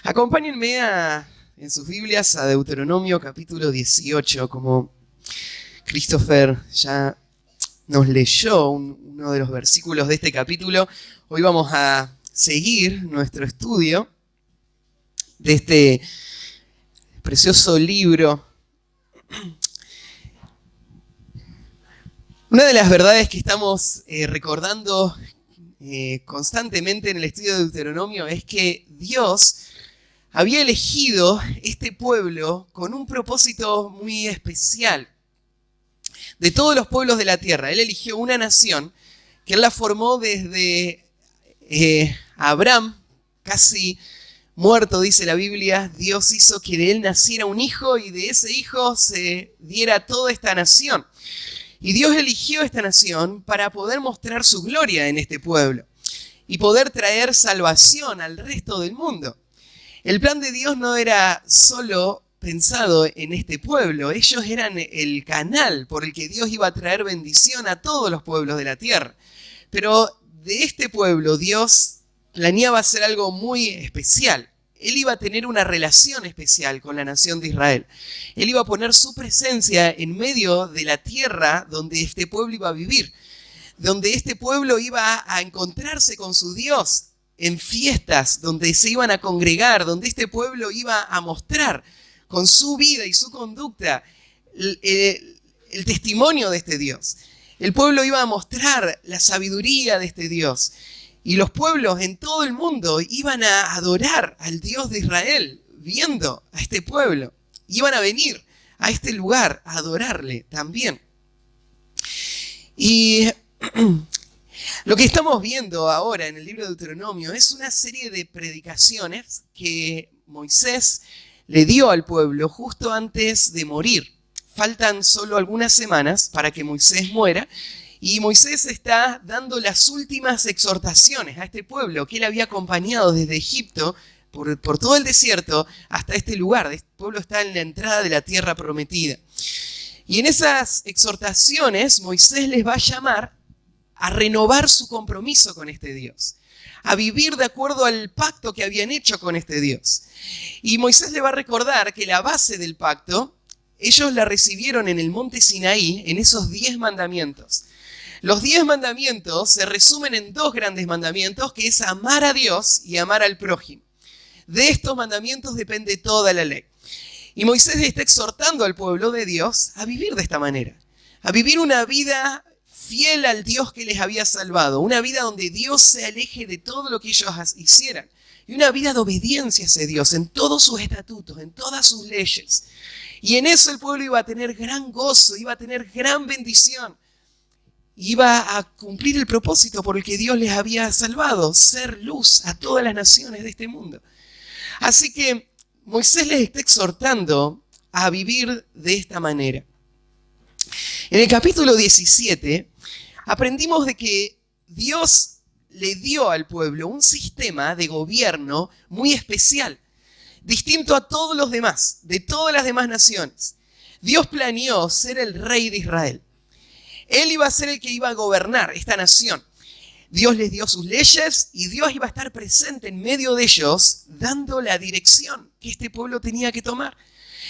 Acompáñenme en sus Biblias a Deuteronomio capítulo 18, como Christopher ya nos leyó uno de los versículos de este capítulo. Hoy vamos a seguir nuestro estudio de este precioso libro. Una de las verdades que estamos recordando constantemente en el estudio de Deuteronomio es que Dios había elegido este pueblo con un propósito muy especial. De todos los pueblos de la tierra, Él eligió una nación que Él la formó desde Abraham, casi muerto, dice la Biblia. Dios hizo que de él naciera un hijo y de ese hijo se diera toda esta nación. Y Dios eligió esta nación para poder mostrar su gloria en este pueblo y poder traer salvación al resto del mundo. El plan de Dios no era solo pensado en este pueblo, ellos eran el canal por el que Dios iba a traer bendición a todos los pueblos de la tierra. Pero de este pueblo Dios planeaba hacer algo muy especial. Él iba a tener una relación especial con la nación de Israel. Él iba a poner su presencia en medio de la tierra donde este pueblo iba a vivir, donde este pueblo iba a encontrarse con su Dios en fiestas, donde se iban a congregar, donde este pueblo iba a mostrar con su vida y su conducta el testimonio de este Dios. El pueblo iba a mostrar la sabiduría de este Dios. Y los pueblos en todo el mundo iban a adorar al Dios de Israel, viendo a este pueblo. Iban a venir a este lugar a adorarle también. Y lo que estamos viendo ahora en el libro de Deuteronomio es una serie de predicaciones que Moisés le dio al pueblo justo antes de morir. Faltan solo algunas semanas para que Moisés muera. Y Moisés está dando las últimas exhortaciones a este pueblo que él había acompañado desde Egipto por todo el desierto hasta este lugar. Este pueblo está en la entrada de la tierra prometida. Y en esas exhortaciones Moisés les va a llamar a renovar su compromiso con este Dios, a vivir de acuerdo al pacto que habían hecho con este Dios. Y Moisés le va a recordar que la base del pacto, ellos la recibieron en el monte Sinaí, en esos 10 mandamientos. Los 10 mandamientos se resumen en 2 grandes mandamientos, que es amar a Dios y amar al prójimo. De estos mandamientos depende toda la ley. Y Moisés está exhortando al pueblo de Dios a vivir de esta manera, a vivir una vida fiel al Dios que les había salvado, una vida donde Dios se aleje de todo lo que ellos hicieran, y una vida de obediencia a ese Dios en todos sus estatutos, en todas sus leyes. Y en eso el pueblo iba a tener gran gozo, iba a tener gran bendición. Iba a cumplir el propósito por el que Dios les había salvado, ser luz a todas las naciones de este mundo. Así que Moisés les está exhortando a vivir de esta manera. En el capítulo 17 aprendimos de que Dios le dio al pueblo un sistema de gobierno muy especial, distinto a todos los demás, de todas las demás naciones. Dios planeó ser el rey de Israel. Él iba a ser el que iba a gobernar esta nación. Dios les dio sus leyes y Dios iba a estar presente en medio de ellos, dando la dirección que este pueblo tenía que tomar.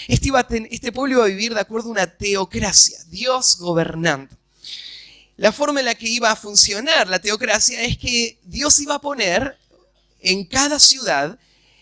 Este pueblo iba a vivir de acuerdo a una teocracia, Dios gobernando. La forma en la que iba a funcionar la teocracia es que Dios iba a poner en cada ciudad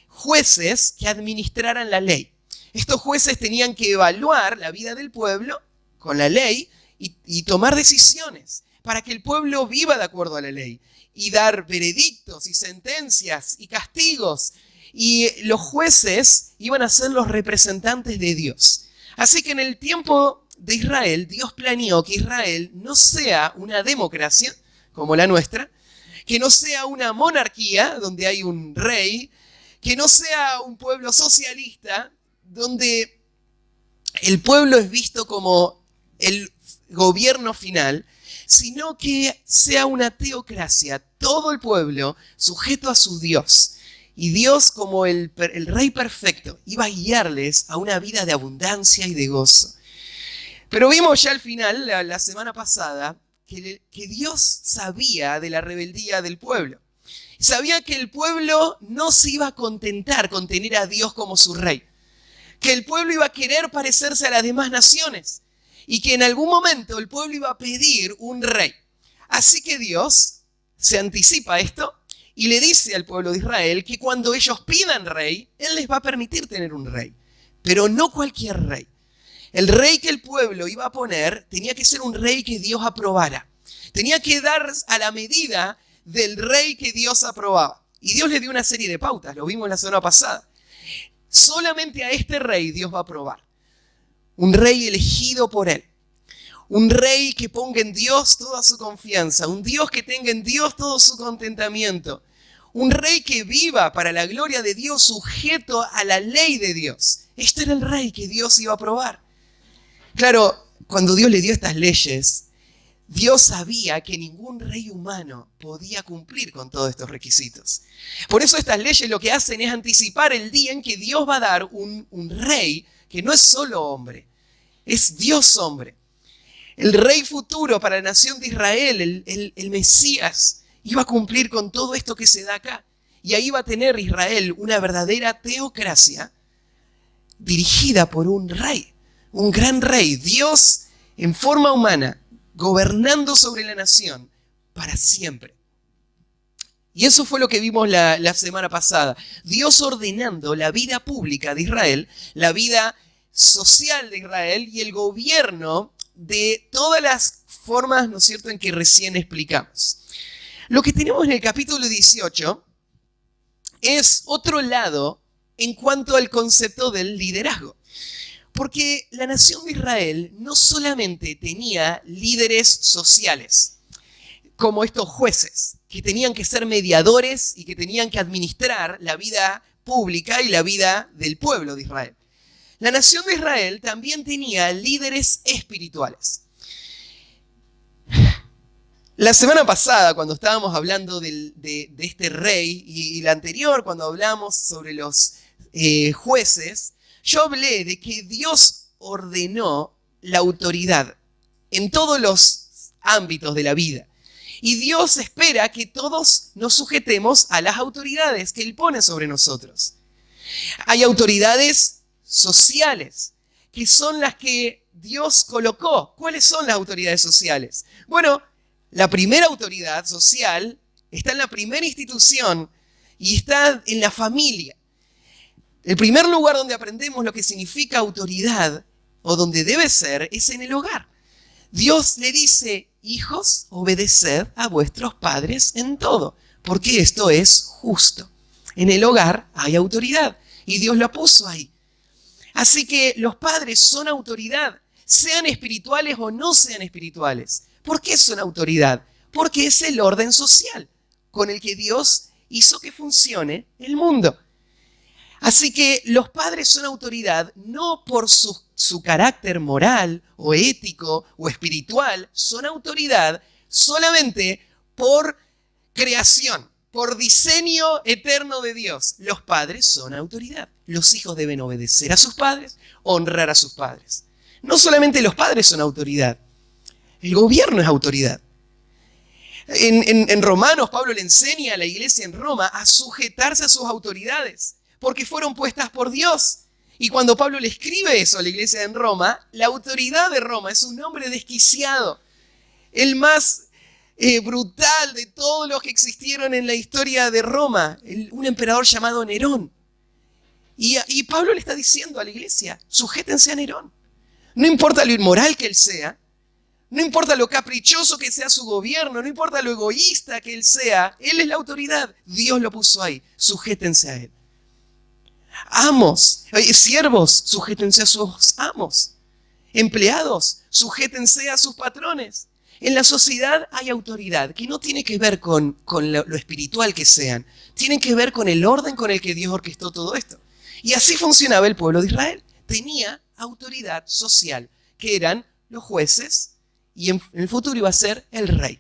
jueces que administraran la ley. Estos jueces tenían que evaluar la vida del pueblo con la ley y tomar decisiones para que el pueblo viva de acuerdo a la ley y dar veredictos y sentencias y castigos. Y los jueces iban a ser los representantes de Dios. Así que en el tiempo de Israel, Dios planeó que Israel no sea una democracia como la nuestra, que no sea una monarquía donde hay un rey, que no sea un pueblo socialista donde el pueblo es visto como el gobierno final, sino que sea una teocracia, todo el pueblo sujeto a su Dios. Y Dios, como el rey perfecto, iba a guiarles a una vida de abundancia y de gozo. Pero vimos ya al final, la semana pasada, que Dios sabía de la rebeldía del pueblo. Sabía que el pueblo no se iba a contentar con tener a Dios como su rey, que el pueblo iba a querer parecerse a las demás naciones y que en algún momento el pueblo iba a pedir un rey. Así que Dios se anticipa a esto y le dice al pueblo de Israel que cuando ellos pidan rey, Él les va a permitir tener un rey, pero no cualquier rey. El rey que el pueblo iba a poner tenía que ser un rey que Dios aprobara. Tenía que dar a la medida del rey que Dios aprobaba. Y Dios le dio una serie de pautas, lo vimos la semana pasada. Solamente a este rey Dios va a aprobar. Un rey elegido por Él. Un rey que ponga en Dios toda su confianza. Un Dios que tenga en Dios todo su contentamiento. Un rey que viva para la gloria de Dios, sujeto a la ley de Dios. Este era el rey que Dios iba a aprobar. Claro, cuando Dios le dio estas leyes, Dios sabía que ningún rey humano podía cumplir con todos estos requisitos. Por eso estas leyes lo que hacen es anticipar el día en que Dios va a dar un rey que no es solo hombre, es Dios hombre. El rey futuro para la nación de Israel, el Mesías, iba a cumplir con todo esto que se da acá. Y ahí va a tener Israel una verdadera teocracia dirigida por un rey. Un gran rey, Dios en forma humana, gobernando sobre la nación para siempre. Y eso fue lo que vimos la semana pasada. Dios ordenando la vida pública de Israel, la vida social de Israel y el gobierno de todas las formas, ¿no es cierto?, en que recién explicamos. Lo que tenemos en el capítulo 18 es otro lado en cuanto al concepto del liderazgo. Porque la nación de Israel no solamente tenía líderes sociales, como estos jueces, que tenían que ser mediadores y que tenían que administrar la vida pública y la vida del pueblo de Israel. La nación de Israel también tenía líderes espirituales. La semana pasada, cuando estábamos hablando de este rey, y la anterior, cuando hablamos sobre los jueces, yo hablé de que Dios ordenó la autoridad en todos los ámbitos de la vida. Y Dios espera que todos nos sujetemos a las autoridades que Él pone sobre nosotros. Hay autoridades sociales, que son las que Dios colocó. ¿Cuáles son las autoridades sociales? Bueno, la primera autoridad social está en la primera institución y está en la familia. El primer lugar donde aprendemos lo que significa autoridad, o donde debe ser, es en el hogar. Dios le dice, hijos, obedeced a vuestros padres en todo, porque esto es justo. En el hogar hay autoridad, y Dios la puso ahí. Así que los padres son autoridad, sean espirituales o no sean espirituales. ¿Por qué son autoridad? Porque es el orden social con el que Dios hizo que funcione el mundo. Así que los padres son autoridad no por su carácter moral o ético o espiritual, son autoridad solamente por creación, por diseño eterno de Dios. Los padres son autoridad. Los hijos deben obedecer a sus padres, honrar a sus padres. No solamente los padres son autoridad, el gobierno es autoridad. En Romanos, Pablo le enseña a la iglesia en Roma a sujetarse a sus autoridades, porque fueron puestas por Dios. Y cuando Pablo le escribe eso a la iglesia en Roma, la autoridad de Roma es un hombre desquiciado, el más brutal de todos los que existieron en la historia de Roma, un emperador llamado Nerón. Y Pablo le está diciendo a la iglesia, sujétense a Nerón. No importa lo inmoral que él sea, no importa lo caprichoso que sea su gobierno, no importa lo egoísta que él sea, él es la autoridad. Dios lo puso ahí, sujétense a él. Amos, siervos, sujétense a sus amos. Empleados, sujétense a sus patrones. En la sociedad hay autoridad que no tiene que ver con lo espiritual que sean, tiene que ver con el orden con el que Dios orquestó todo esto. Y así funcionaba el pueblo de Israel. Tenía autoridad social, que eran los jueces, y en el futuro iba a ser el rey.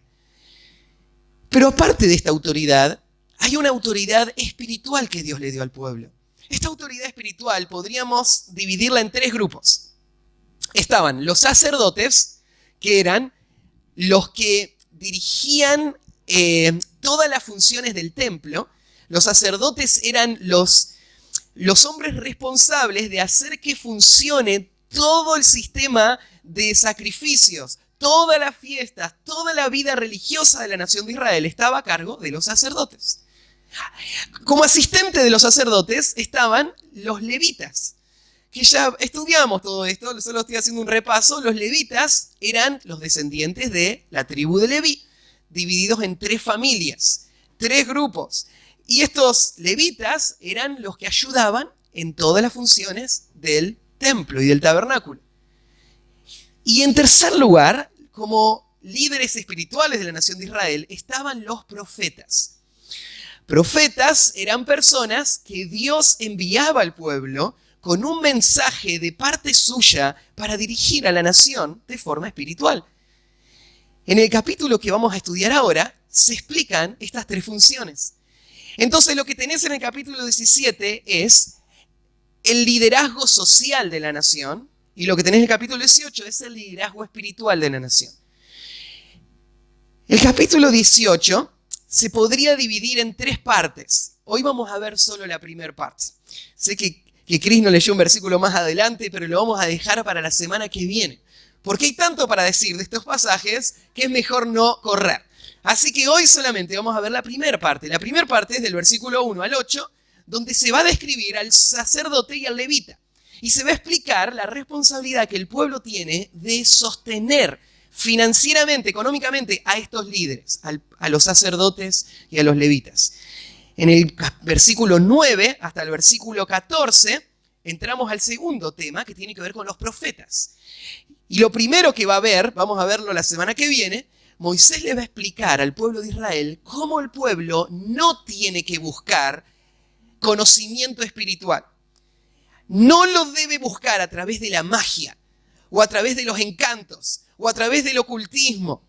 Pero aparte de esta autoridad, hay una autoridad espiritual que Dios le dio al pueblo. Esta autoridad espiritual podríamos dividirla en tres grupos. Estaban los sacerdotes, que eran los que dirigían todas las funciones del templo. Los sacerdotes eran los hombres responsables de hacer que funcione todo el sistema de sacrificios, todas las fiestas, toda la vida religiosa de la nación de Israel estaba a cargo de los sacerdotes. Como asistente de los sacerdotes estaban los levitas, que ya estudiamos todo esto, solo estoy haciendo un repaso. Los levitas eran los descendientes de la tribu de Leví, divididos en 3 familias, 3 grupos. Y estos levitas eran los que ayudaban en todas las funciones del templo y del tabernáculo. Y en tercer lugar, como líderes espirituales de la nación de Israel, estaban los profetas. Profetas eran personas que Dios enviaba al pueblo con un mensaje de parte suya para dirigir a la nación de forma espiritual. En el capítulo que vamos a estudiar ahora, se explican estas 3 funciones. Entonces, lo que tenés en el capítulo 17 es el liderazgo social de la nación, y lo que tenés en el capítulo 18 es el liderazgo espiritual de la nación. El capítulo 18 se podría dividir en 3 partes. Hoy vamos a ver solo la primera parte. Sé que Chris no leyó un versículo más adelante, pero lo vamos a dejar para la semana que viene. Porque hay tanto para decir de estos pasajes que es mejor no correr. Así que hoy solamente vamos a ver la primera parte. La primera parte es del versículo 1 al 8, donde se va a describir al sacerdote y al levita. Y se va a explicar la responsabilidad que el pueblo tiene de sostener financieramente, económicamente, a estos líderes, a los sacerdotes y a los levitas. En el versículo 9 hasta el versículo 14 entramos al segundo tema, que tiene que ver con los profetas. Y lo primero que va a ver, vamos a verlo la semana que viene, Moisés le va a explicar al pueblo de Israel cómo el pueblo no tiene que buscar conocimiento espiritual. No lo debe buscar a través de la magia, o a través de los encantos, o a través del ocultismo.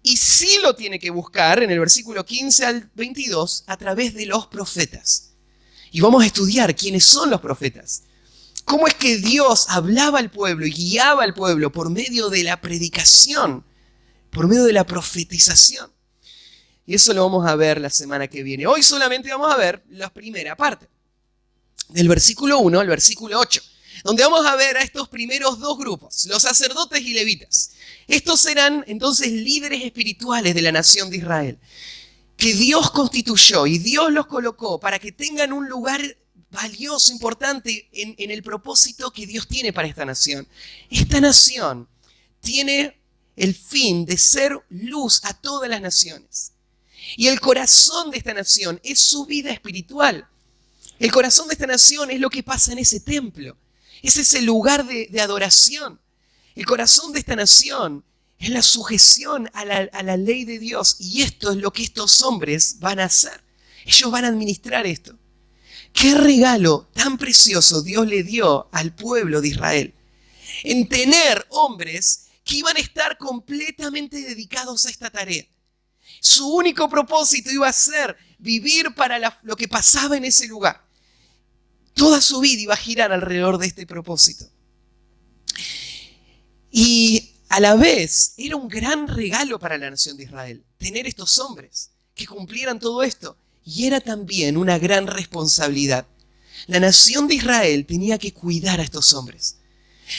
Y sí lo tiene que buscar, en el versículo 15 al 22, a través de los profetas. Y vamos a estudiar quiénes son los profetas. Cómo es que Dios hablaba al pueblo y guiaba al pueblo por medio de la predicación, por medio de la profetización. Y eso lo vamos a ver la semana que viene. Hoy solamente vamos a ver la primera parte, del versículo 1 al versículo 8, donde vamos a ver a estos primeros 2 grupos, los sacerdotes y levitas. Estos eran entonces líderes espirituales de la nación de Israel, que Dios constituyó y Dios los colocó para que tengan un lugar valioso, importante en el propósito que Dios tiene para esta nación. Esta nación tiene el fin de ser luz a todas las naciones. Y el corazón de esta nación es su vida espiritual. El corazón de esta nación es lo que pasa en ese templo. Es ese lugar de adoración. El corazón de esta nación es la sujeción a la ley de Dios. Y esto es lo que estos hombres van a hacer. Ellos van a administrar esto. Qué regalo tan precioso Dios le dio al pueblo de Israel. En tener hombres que iban a estar completamente dedicados a esta tarea. Su único propósito iba a ser vivir para lo que pasaba en ese lugar. Toda su vida iba a girar alrededor de este propósito. Y a la vez era un gran regalo para la nación de Israel tener estos hombres que cumplieran todo esto. Y era también una gran responsabilidad. La nación de Israel tenía que cuidar a estos hombres.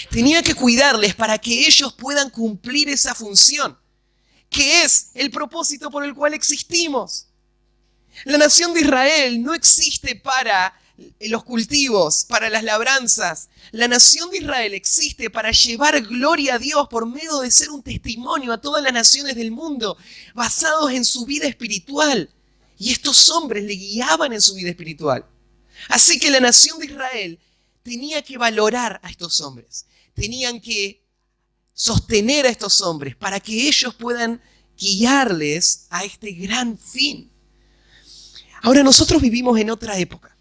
Tenía que cuidarles para que ellos puedan cumplir esa función, que es el propósito por el cual existimos. La nación de Israel no existe para los cultivos, para las labranzas. La nación de Israel existe para llevar gloria a Dios por medio de ser un testimonio a todas las naciones del mundo, basados en su vida espiritual. Y estos hombres le guiaban en su vida espiritual. Así que la nación de Israel tenía que valorar a estos hombres. Tenían que sostener a estos hombres para que ellos puedan guiarles a este gran fin. Ahora nosotros vivimos en otra época.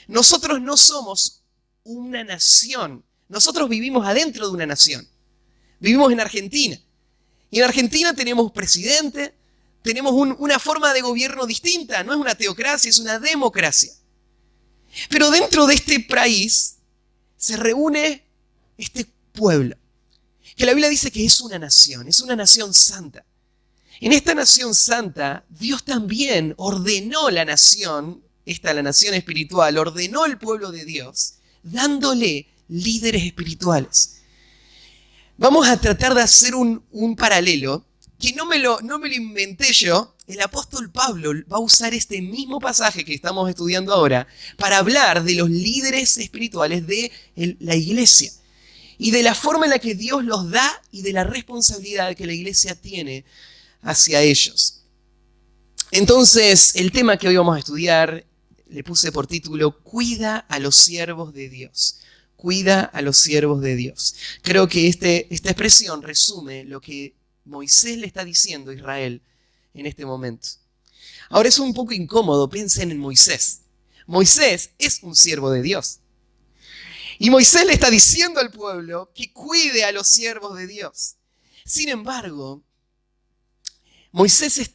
Nosotros no somos una nación. Nosotros vivimos adentro de una nación. Vivimos en Argentina. Y en Argentina tenemos presidente, tenemos una forma de gobierno distinta. No es una teocracia, es una democracia. Pero dentro de este país se reúne este pueblo, que la Biblia dice que es una nación santa. En esta nación santa, Dios también ordenó la nación, la nación espiritual, ordenó el pueblo de Dios, dándole líderes espirituales. Vamos a tratar de hacer un paralelo que no me lo inventé yo. El apóstol Pablo va a usar este mismo pasaje que estamos estudiando ahora para hablar de los líderes espirituales de la iglesia y de la forma en la que Dios los da y de la responsabilidad que la iglesia tiene hacia ellos. Entonces, el tema que hoy vamos a estudiar le puse por título: Cuida a los siervos de Dios. Cuida a los siervos de Dios. Creo que esta expresión resume lo que Moisés le está diciendo a Israel en este momento. Ahora es un poco incómodo, piensen en Moisés. Moisés es un siervo de Dios. Y Moisés le está diciendo al pueblo que cuide a los siervos de Dios. Sin embargo, Moisés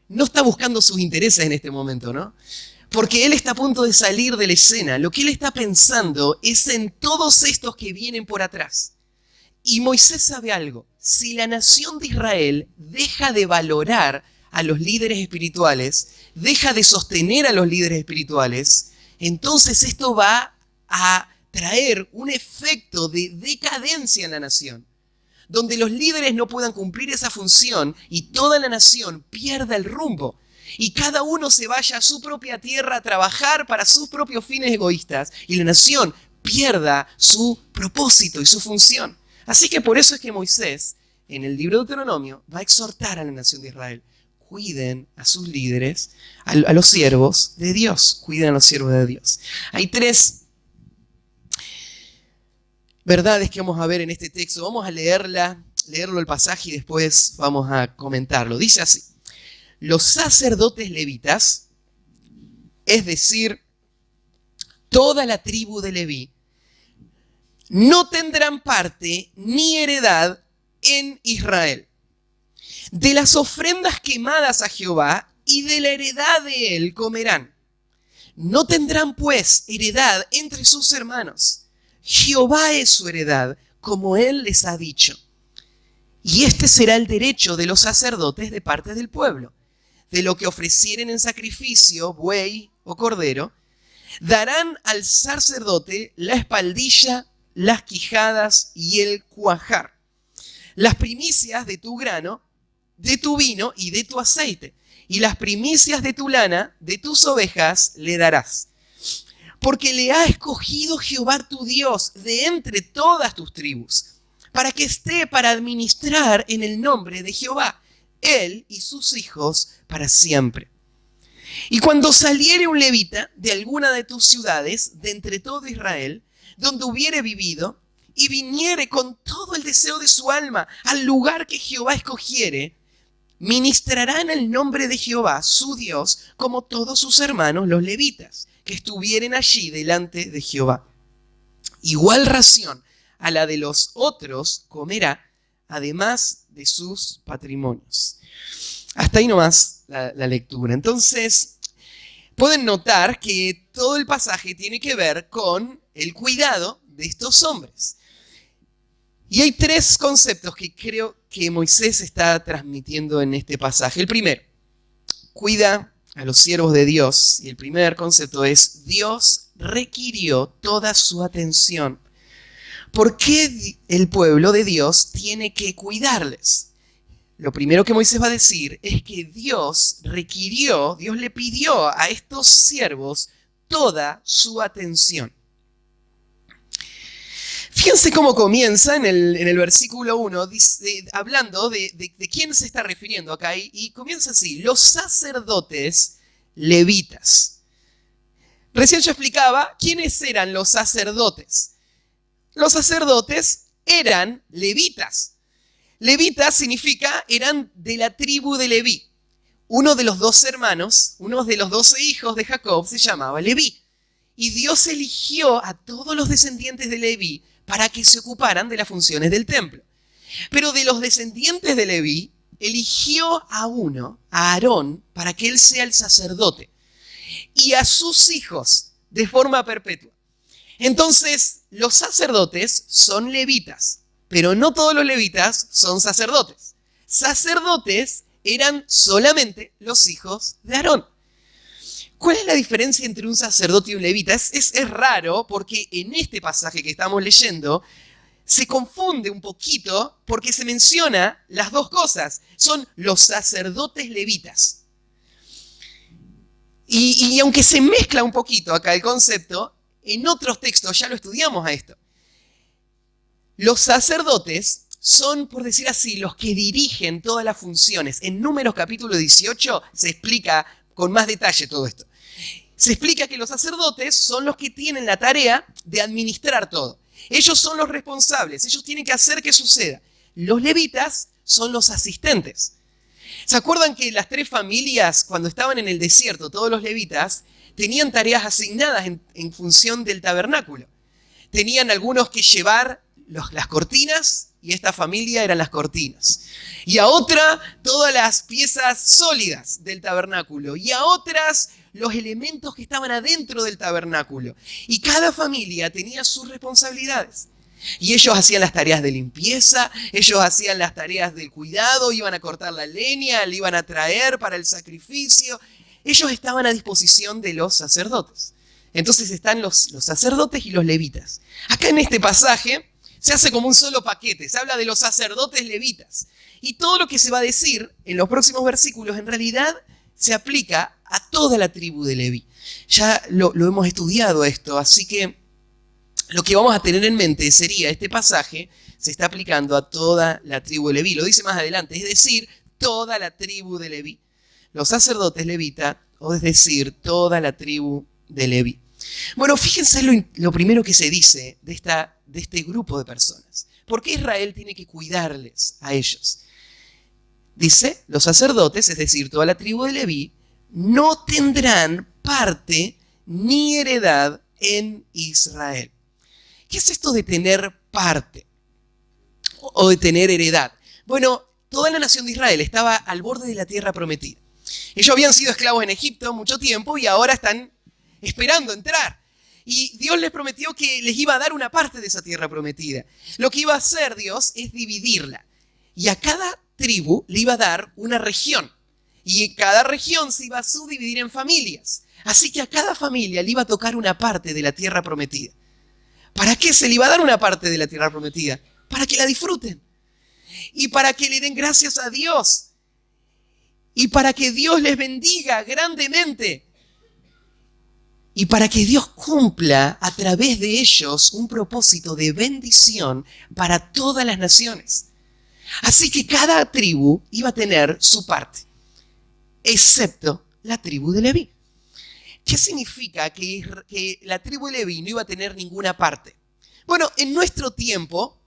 no está buscando sus intereses en este momento, ¿no? Porque él está a punto de salir de la escena. Lo que él está pensando es en todos estos que vienen por atrás. Y Moisés sabe algo: si la nación de Israel deja de valorar a los líderes espirituales, deja de sostener a los líderes espirituales, entonces esto va a traer un efecto de decadencia en la nación, donde los líderes no puedan cumplir esa función y toda la nación pierda el rumbo. Y cada uno se vaya a su propia tierra a trabajar para sus propios fines egoístas y la nación pierda su propósito y su función. Así que por eso es que Moisés, en el libro de Deuteronomio, va a exhortar a la nación de Israel: cuiden a sus líderes, a los siervos de Dios. Cuiden a los siervos de Dios. Hay 3 verdades que vamos a ver en este texto. Vamos a leerlo el pasaje y después vamos a comentarlo. Dice así: los sacerdotes levitas, es decir, toda la tribu de Leví, no tendrán parte ni heredad en Israel. De las ofrendas quemadas a Jehová y de la heredad de él comerán. No tendrán pues heredad entre sus hermanos. Jehová es su heredad, como él les ha dicho. Y este será el derecho de los sacerdotes de parte del pueblo. De lo que ofrecieren en sacrificio, buey o cordero, darán al sacerdote la espaldilla, las quijadas y el cuajar, las primicias de tu grano, de tu vino y de tu aceite, y las primicias de tu lana, de tus ovejas le darás. Porque le ha escogido Jehová tu Dios de entre todas tus tribus, para que esté para administrar en el nombre de Jehová, él y sus hijos para siempre. Y cuando saliere un levita de alguna de tus ciudades, de entre todo Israel, donde hubiere vivido, y viniere con todo el deseo de su alma al lugar que Jehová escogiere, ministrará en el nombre de Jehová, su Dios, como todos sus hermanos los levitas, que estuvieren allí delante de Jehová. Igual ración a la de los otros comerá, además de sus patrimonios. Hasta ahí nomás la lectura. Entonces, pueden notar que todo el pasaje tiene que ver con el cuidado de estos hombres. Y hay 3 conceptos que creo que Moisés está transmitiendo en este pasaje. El primero: cuida a los siervos de Dios. Y el primer concepto es: Dios requirió toda su atención. ¿Por qué el pueblo de Dios tiene que cuidarles? Lo primero que Moisés va a decir es que Dios le pidió a estos siervos toda su atención. Fíjense cómo comienza en el versículo 1, hablando de quién se está refiriendo acá, y comienza así: los sacerdotes levitas. Recién yo explicaba quiénes eran los sacerdotes. Los sacerdotes eran levitas. Levitas significa eran de la tribu de Leví. Uno de los 12 hermanos, uno de los 12 hijos de Jacob se llamaba Leví. Y Dios eligió a todos los descendientes de Leví para que se ocuparan de las funciones del templo. Pero de los descendientes de Leví, eligió a uno, a Aarón, para que él sea el sacerdote, y a sus hijos de forma perpetua. Entonces, los sacerdotes son levitas, pero no todos los levitas son sacerdotes. Sacerdotes eran solamente los hijos de Aarón. ¿Cuál es la diferencia entre un sacerdote y un levita? Es raro porque en este pasaje que estamos leyendo se confunde un poquito porque se menciona las dos cosas. Son los sacerdotes levitas. Y aunque se mezcla un poquito acá el concepto, en otros textos ya lo estudiamos a esto. Los sacerdotes son, por decir así, los que dirigen todas las funciones. En Números capítulo 18 se explica con más detalle todo esto. Se explica que los sacerdotes son los que tienen la tarea de administrar todo. Ellos son los responsables, ellos tienen que hacer que suceda. Los levitas son los asistentes. ¿Se acuerdan que las 3 familias, cuando estaban en el desierto, todos los levitas, tenían tareas asignadas en función del tabernáculo? Tenían algunos que llevar las cortinas, y esta familia eran las cortinas. Y a otra, todas las piezas sólidas del tabernáculo. Y a otras, los elementos que estaban adentro del tabernáculo. Y cada familia tenía sus responsabilidades. Y ellos hacían las tareas de limpieza, ellos hacían las tareas del cuidado, iban a cortar la leña, le iban a traer para el sacrificio. Ellos estaban a disposición de los sacerdotes. Entonces están los sacerdotes y los levitas. Acá en este pasaje se hace como un solo paquete, se habla de los sacerdotes levitas. Y todo lo que se va a decir en los próximos versículos en realidad se aplica a toda la tribu de Leví. Ya lo hemos estudiado esto, así que lo que vamos a tener en mente sería, este pasaje se está aplicando a toda la tribu de Leví. Lo dice más adelante, es decir, toda la tribu de Leví. Los sacerdotes levitas, o es decir, toda la tribu de Leví. Bueno, fíjense lo primero que se dice de este grupo de personas. ¿Por qué Israel tiene que cuidarles a ellos? Dice, los sacerdotes, es decir, toda la tribu de Leví, no tendrán parte ni heredad en Israel. ¿Qué es esto de tener parte o de tener heredad? Bueno, toda la nación de Israel estaba al borde de la tierra prometida. Ellos habían sido esclavos en Egipto mucho tiempo y ahora están esperando entrar. Y Dios les prometió que les iba a dar una parte de esa tierra prometida. Lo que iba a hacer Dios es dividirla. Y a cada tribu le iba a dar una región. Y cada región se iba a subdividir en familias. Así que a cada familia le iba a tocar una parte de la tierra prometida. ¿Para qué se le iba a dar una parte de la tierra prometida? Para que la disfruten. Y para que le den gracias a Dios. Y para que Dios les bendiga grandemente. Y para que Dios cumpla a través de ellos un propósito de bendición para todas las naciones. Así que cada tribu iba a tener su parte, excepto la tribu de Leví. ¿Qué significa que la tribu de Leví no iba a tener ninguna parte? Bueno, en nuestro tiempo,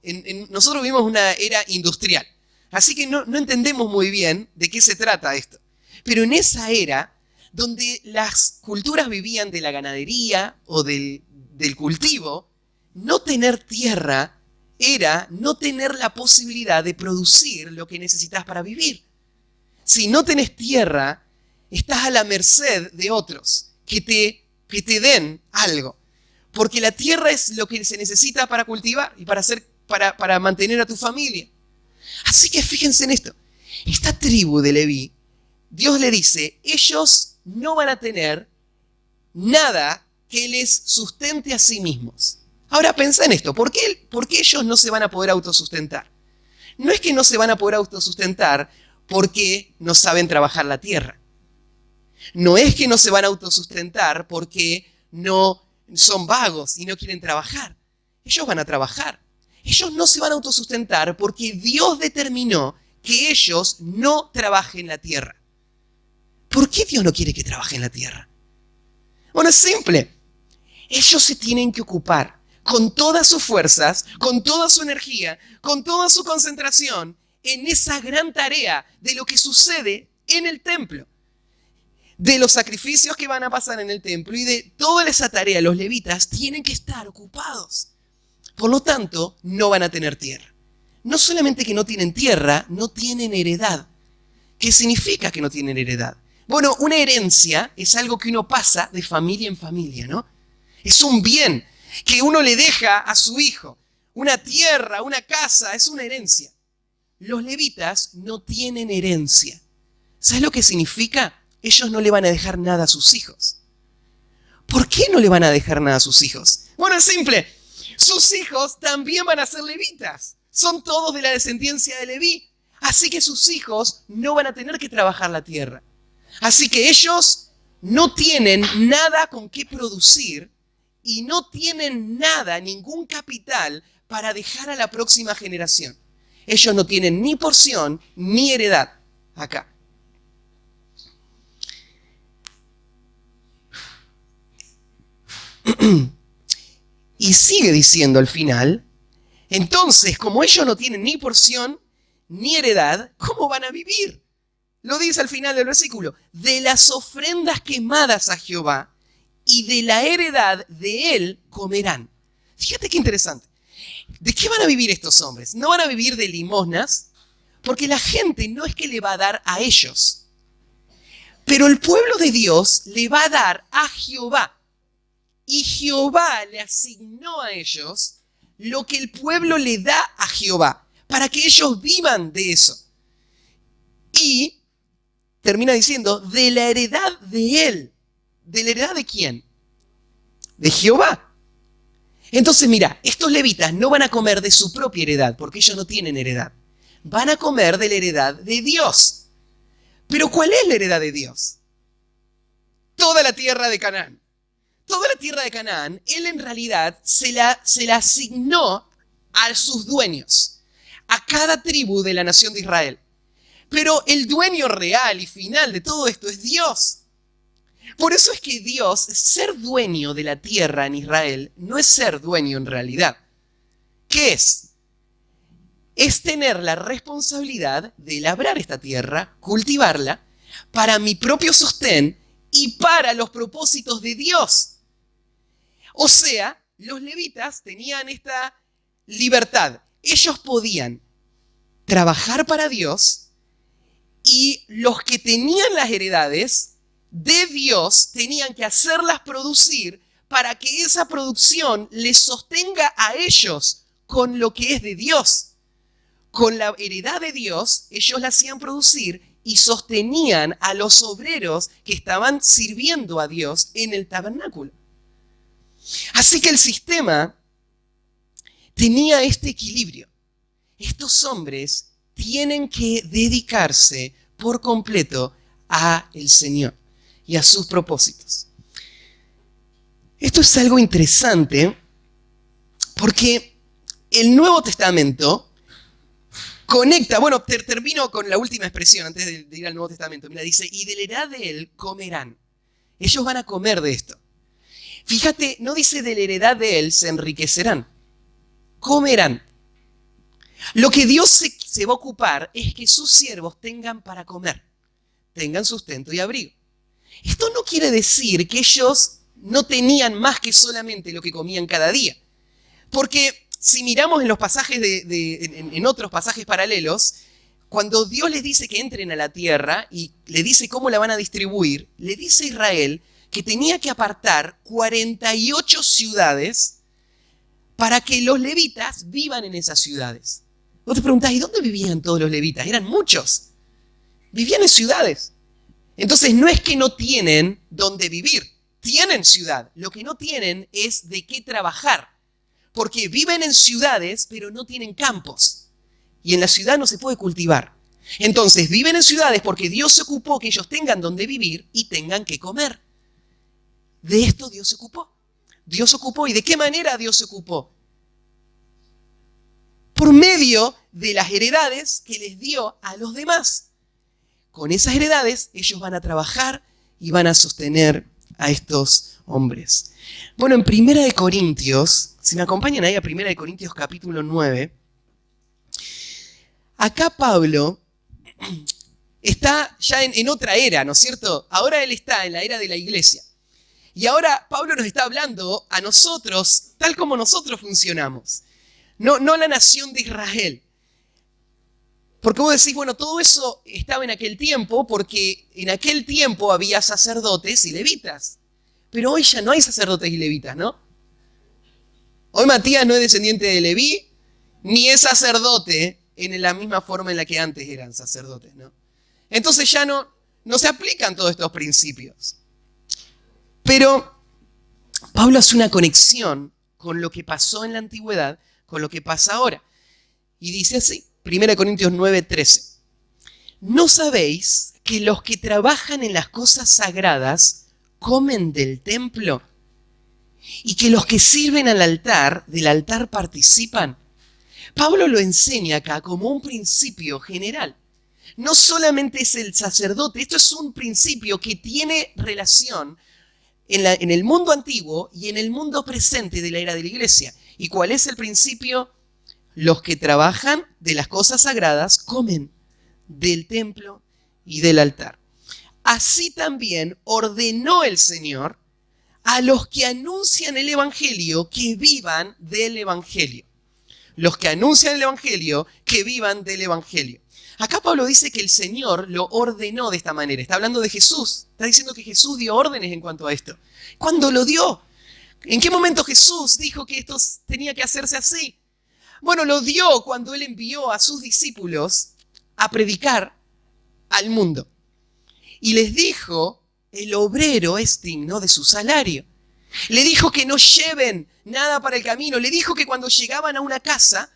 nosotros vivimos una era industrial, así que no entendemos muy bien de qué se trata esto. Pero en esa era, donde las culturas vivían de la ganadería o del cultivo, no tener tierra era no tener la posibilidad de producir lo que necesitas para vivir. Si no tenés tierra, estás a la merced de otros que te den algo. Porque la tierra es lo que se necesita para cultivar y para mantener a tu familia. Así que fíjense en esto. Esta tribu de Leví, Dios le dice, ellos no van a tener nada que les sustente a sí mismos. Ahora pensá en esto, ¿por qué ellos no se van a poder autosustentar? No es que no se van a poder autosustentar porque no saben trabajar la tierra. No es que no se van a autosustentar porque no son vagos y no quieren trabajar. Ellos van a trabajar. Ellos no se van a autosustentar porque Dios determinó que ellos no trabajen la tierra. ¿Por qué Dios no quiere que trabajen la tierra? Bueno, es simple. Ellos se tienen que ocupar con todas sus fuerzas, con toda su energía, con toda su concentración en esa gran tarea de lo que sucede en el templo. De los sacrificios que van a pasar en el templo y de toda esa tarea, los levitas tienen que estar ocupados. Por lo tanto, no van a tener tierra. No solamente que no tienen tierra, no tienen heredad. ¿Qué significa que no tienen heredad? Bueno, una herencia es algo que uno pasa de familia en familia, ¿no? Es un bien que uno le deja a su hijo. Una tierra, una casa, es una herencia. Los levitas no tienen herencia. ¿Sabes lo que significa? Ellos no le van a dejar nada a sus hijos. ¿Por qué no le van a dejar nada a sus hijos? Bueno, es simple. Sus hijos también van a ser levitas. Son todos de la descendencia de Leví. Así que sus hijos no van a tener que trabajar la tierra. Así que ellos no tienen nada con qué producir y no tienen nada, ningún capital para dejar a la próxima generación. Ellos no tienen ni porción ni heredad acá. Y sigue diciendo al final, entonces, como ellos no tienen ni porción ni heredad, ¿cómo van a vivir? Lo dice al final del versículo, de las ofrendas quemadas a Jehová y de la heredad de él comerán. Fíjate qué interesante. ¿De qué van a vivir estos hombres? No van a vivir de limosnas, porque la gente no es que le va a dar a ellos, pero el pueblo de Dios le va a dar a Jehová. Y Jehová le asignó a ellos lo que el pueblo le da a Jehová, para que ellos vivan de eso. Y termina diciendo, de la heredad de él. ¿De la heredad de quién? De Jehová. Entonces mira, estos levitas no van a comer de su propia heredad, porque ellos no tienen heredad. Van a comer de la heredad de Dios. Pero ¿cuál es la heredad de Dios? Toda la tierra de Canaán. Toda la tierra de Canaán, él en realidad se la asignó a sus dueños, a cada tribu de la nación de Israel. Pero el dueño real y final de todo esto es Dios. Por eso es que Dios, ser dueño de la tierra en Israel, no es ser dueño en realidad. ¿Qué es? Es tener la responsabilidad de labrar esta tierra, cultivarla, para mi propio sostén y para los propósitos de Dios. O sea, los levitas tenían esta libertad. Ellos podían trabajar para Dios y los que tenían las heredades de Dios tenían que hacerlas producir para que esa producción les sostenga a ellos con lo que es de Dios. Con la heredad de Dios, ellos la hacían producir y sostenían a los obreros que estaban sirviendo a Dios en el tabernáculo. Así que el sistema tenía este equilibrio. Estos hombres tienen que dedicarse por completo a el Señor y a sus propósitos. Esto es algo interesante porque el Nuevo Testamento conecta, bueno, termino con la última expresión antes de ir al Nuevo Testamento. Mira, dice, y de la heredad de él comerán. Ellos van a comer de esto. Fíjate, no dice de la heredad de él se enriquecerán. Comerán. Lo que Dios se va a ocupar es que sus siervos tengan para comer, tengan sustento y abrigo. Esto no quiere decir que ellos no tenían más que solamente lo que comían cada día. Porque si miramos en los pasajes en otros pasajes paralelos, cuando Dios les dice que entren a la tierra y le dice cómo la van a distribuir, le dice a Israel que tenía que apartar 48 ciudades para que los levitas vivan en esas ciudades. Vos te preguntás, ¿y dónde vivían todos los levitas? Eran muchos. Vivían en ciudades. Entonces no es que no tienen dónde vivir. Tienen ciudad. Lo que no tienen es de qué trabajar. Porque viven en ciudades, pero no tienen campos. Y en la ciudad no se puede cultivar. Entonces viven en ciudades porque Dios se ocupó que ellos tengan dónde vivir y tengan que comer. De esto Dios se ocupó. Dios se ocupó. ¿Y de qué manera Dios se ocupó? Por medio de las heredades que les dio a los demás. Con esas heredades ellos van a trabajar y van a sostener a estos hombres. Bueno, en 1 Corintios, si me acompañan ahí a 1 Corintios capítulo 9, acá Pablo está ya en otra era, ¿no es cierto? Ahora él está en la era de la iglesia. Y ahora Pablo nos está hablando a nosotros, tal como nosotros funcionamos. No la nación de Israel. Porque vos decís, bueno, todo eso estaba en aquel tiempo porque en aquel tiempo había sacerdotes y levitas. Pero hoy ya no hay sacerdotes y levitas, ¿no? Hoy Matías no es descendiente de Leví, ni es sacerdote en la misma forma en la que antes eran sacerdotes, ¿no? Entonces ya no no se aplican todos estos principios. Pero Pablo hace una conexión con lo que pasó en la antigüedad, con lo que pasa ahora. Y dice así, 1 Corintios 9:13. ¿No sabéis que los que trabajan en las cosas sagradas comen del templo? ¿Y que los que sirven al altar, del altar participan? Pablo lo enseña acá como un principio general. No solamente es el sacerdote, esto es un principio que tiene relación en el mundo antiguo y en el mundo presente de la era de la iglesia. ¿Y cuál es el principio? Los que trabajan de las cosas sagradas comen del templo y del altar. Así también ordenó el Señor a los que anuncian el Evangelio que vivan del Evangelio. Los que anuncian el Evangelio que vivan del Evangelio. Acá Pablo dice que el Señor lo ordenó de esta manera. Está hablando de Jesús. Está diciendo que Jesús dio órdenes en cuanto a esto. ¿Cuándo lo dio? ¿En qué momento Jesús dijo que esto tenía que hacerse así? Bueno, lo dio cuando Él envió a sus discípulos a predicar al mundo. Y les dijo, el obrero es digno de su salario. Le dijo que no lleven nada para el camino. Le dijo que cuando llegaban a una casa,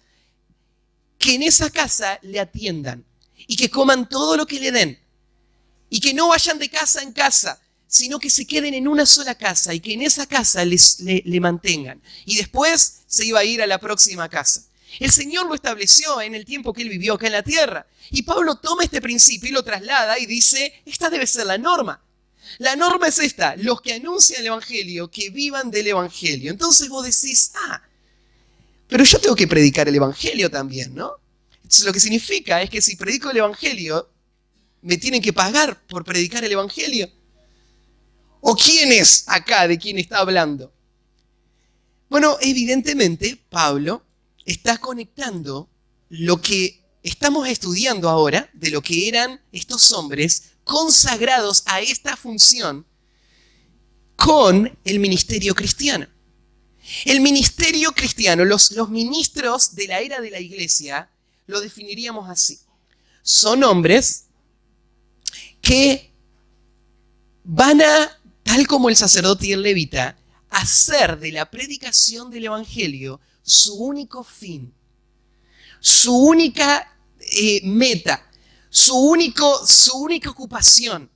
que en esa casa le atiendan y que coman todo lo que le den. Y que no vayan de casa en casa, sino que se queden en una sola casa y que en esa casa le mantengan. Y después se iba a ir a la próxima casa. El Señor lo estableció en el tiempo que Él vivió acá en la tierra. Y Pablo toma este principio y lo traslada y dice, esta debe ser la norma. La norma es esta, los que anuncian el Evangelio, que vivan del Evangelio. Entonces vos decís, pero yo tengo que predicar el Evangelio también, ¿no? Entonces, lo que significa es que si predico el Evangelio, ¿me tienen que pagar por predicar el Evangelio? ¿O quién es acá de quién está hablando? Bueno, evidentemente, Pablo está conectando lo que estamos estudiando ahora, de lo que eran estos hombres consagrados a esta función, con el ministerio cristiano. El ministerio cristiano, los ministros de la era de la iglesia, lo definiríamos así. Son hombres que van a, tal como el sacerdote y el levita, hacer de la predicación del evangelio su único fin, su única meta, su única ocupación.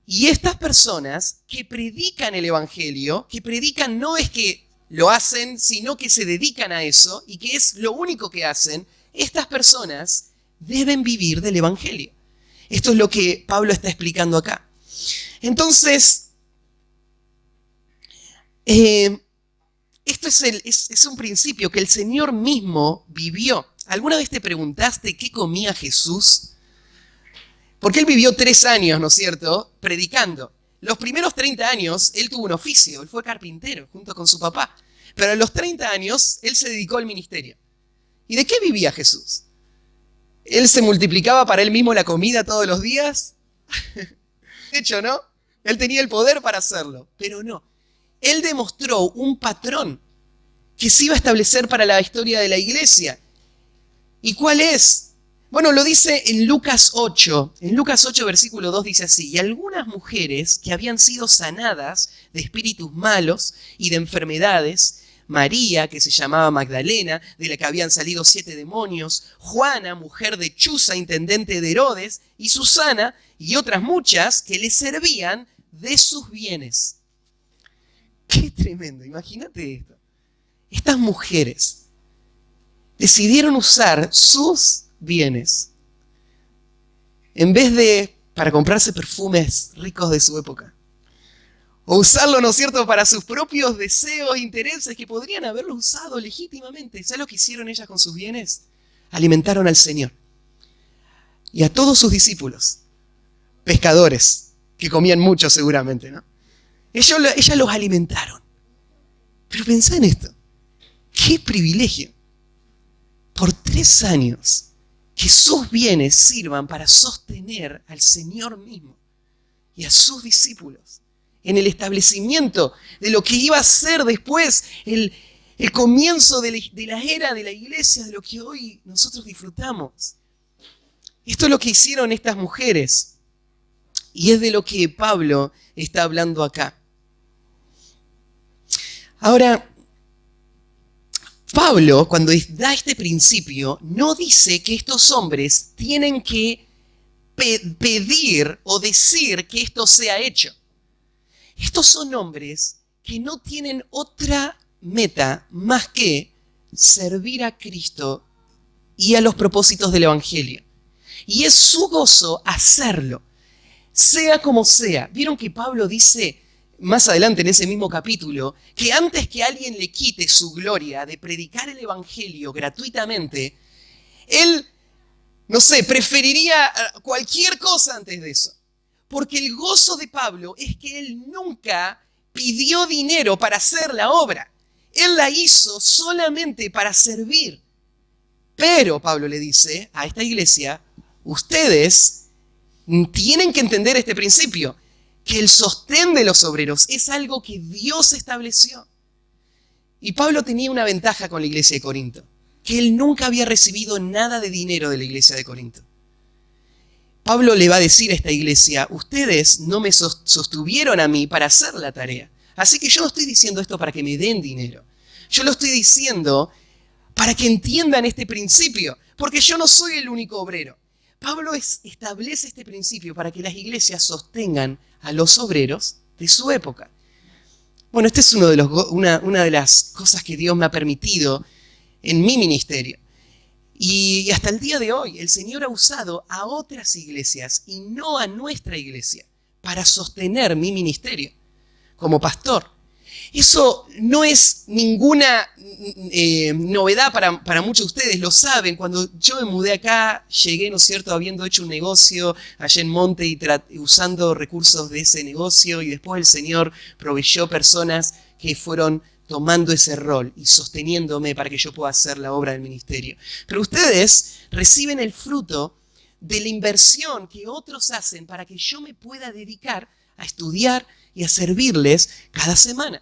Y estas personas que predican el evangelio, que predican no es que lo hacen, sino que se dedican a eso y que es lo único que hacen, estas personas deben vivir del evangelio. Esto es lo que Pablo está explicando acá. Entonces, esto es un principio que el Señor mismo vivió. ¿Alguna vez te preguntaste qué comía Jesús? Porque Él vivió 3 años, ¿no es cierto?, predicando. Los primeros 30 años, Él tuvo un oficio, Él fue carpintero, junto con su papá. Pero a los 30 años, Él se dedicó al ministerio. ¿Y de qué vivía Jesús? ¿Él se multiplicaba para Él mismo la comida todos los días? De hecho, ¿no? Él tenía el poder para hacerlo, pero no. Él demostró un patrón que se iba a establecer para la historia de la iglesia. ¿Y cuál es? Bueno, lo dice en Lucas 8. En Lucas 8, versículo 2 dice así: y algunas mujeres que habían sido sanadas de espíritus malos y de enfermedades, María, que se llamaba Magdalena, de la que habían salido 7 demonios, Juana, mujer de Chuza, intendente de Herodes, y Susana, y otras muchas que le servían de sus bienes. ¡Qué tremendo! Imagínate esto. Estas mujeres decidieron usar sus bienes en vez de para comprarse perfumes ricos de su época, o usarlo, ¿no es cierto?, para sus propios deseos e intereses que podrían haberlo usado legítimamente. ¿Sabes lo que hicieron ellas con sus bienes? Alimentaron al Señor y a todos sus discípulos, pescadores, que comían mucho seguramente, ¿no? Ellas los alimentaron. Pero pensá en esto. ¡Qué privilegio! Por 3 años, que sus bienes sirvan para sostener al Señor mismo y a sus discípulos en el establecimiento de lo que iba a ser después el comienzo de la era de la iglesia, de lo que hoy nosotros disfrutamos. Esto es lo que hicieron estas mujeres. Y es de lo que Pablo está hablando acá. Ahora, Pablo, cuando da este principio, no dice que estos hombres tienen que pedir o decir que esto sea hecho. Estos son hombres que no tienen otra meta más que servir a Cristo y a los propósitos del Evangelio. Y es su gozo hacerlo, sea como sea. ¿Vieron que Pablo dice más adelante en ese mismo capítulo que antes que alguien le quite su gloria de predicar el Evangelio gratuitamente, él, no sé, preferiría cualquier cosa antes de eso? Porque el gozo de Pablo es que él nunca pidió dinero para hacer la obra. Él la hizo solamente para servir. Pero Pablo le dice a esta iglesia, ustedes tienen que entender este principio, que el sostén de los obreros es algo que Dios estableció. Y Pablo tenía una ventaja con la iglesia de Corinto, que él nunca había recibido nada de dinero de la iglesia de Corinto. Pablo le va a decir a esta iglesia, ustedes no me sostuvieron a mí para hacer la tarea. Así que yo no estoy diciendo esto para que me den dinero. Yo lo estoy diciendo para que entiendan este principio, porque yo no soy el único obrero. Pablo establece este principio para que las iglesias sostengan a los obreros de su época. Bueno, esta es una de las cosas que Dios me ha permitido en mi ministerio. Y hasta el día de hoy el Señor ha usado a otras iglesias y no a nuestra iglesia para sostener mi ministerio como pastor. Eso no es ninguna novedad para muchos de ustedes, lo saben. Cuando yo me mudé acá, llegué, ¿no es cierto?, habiendo hecho un negocio allá en Monte y usando recursos de ese negocio, y después el Señor proveyó personas que fueron tomando ese rol y sosteniéndome para que yo pueda hacer la obra del ministerio. Pero ustedes reciben el fruto de la inversión que otros hacen para que yo me pueda dedicar a estudiar y a servirles cada semana.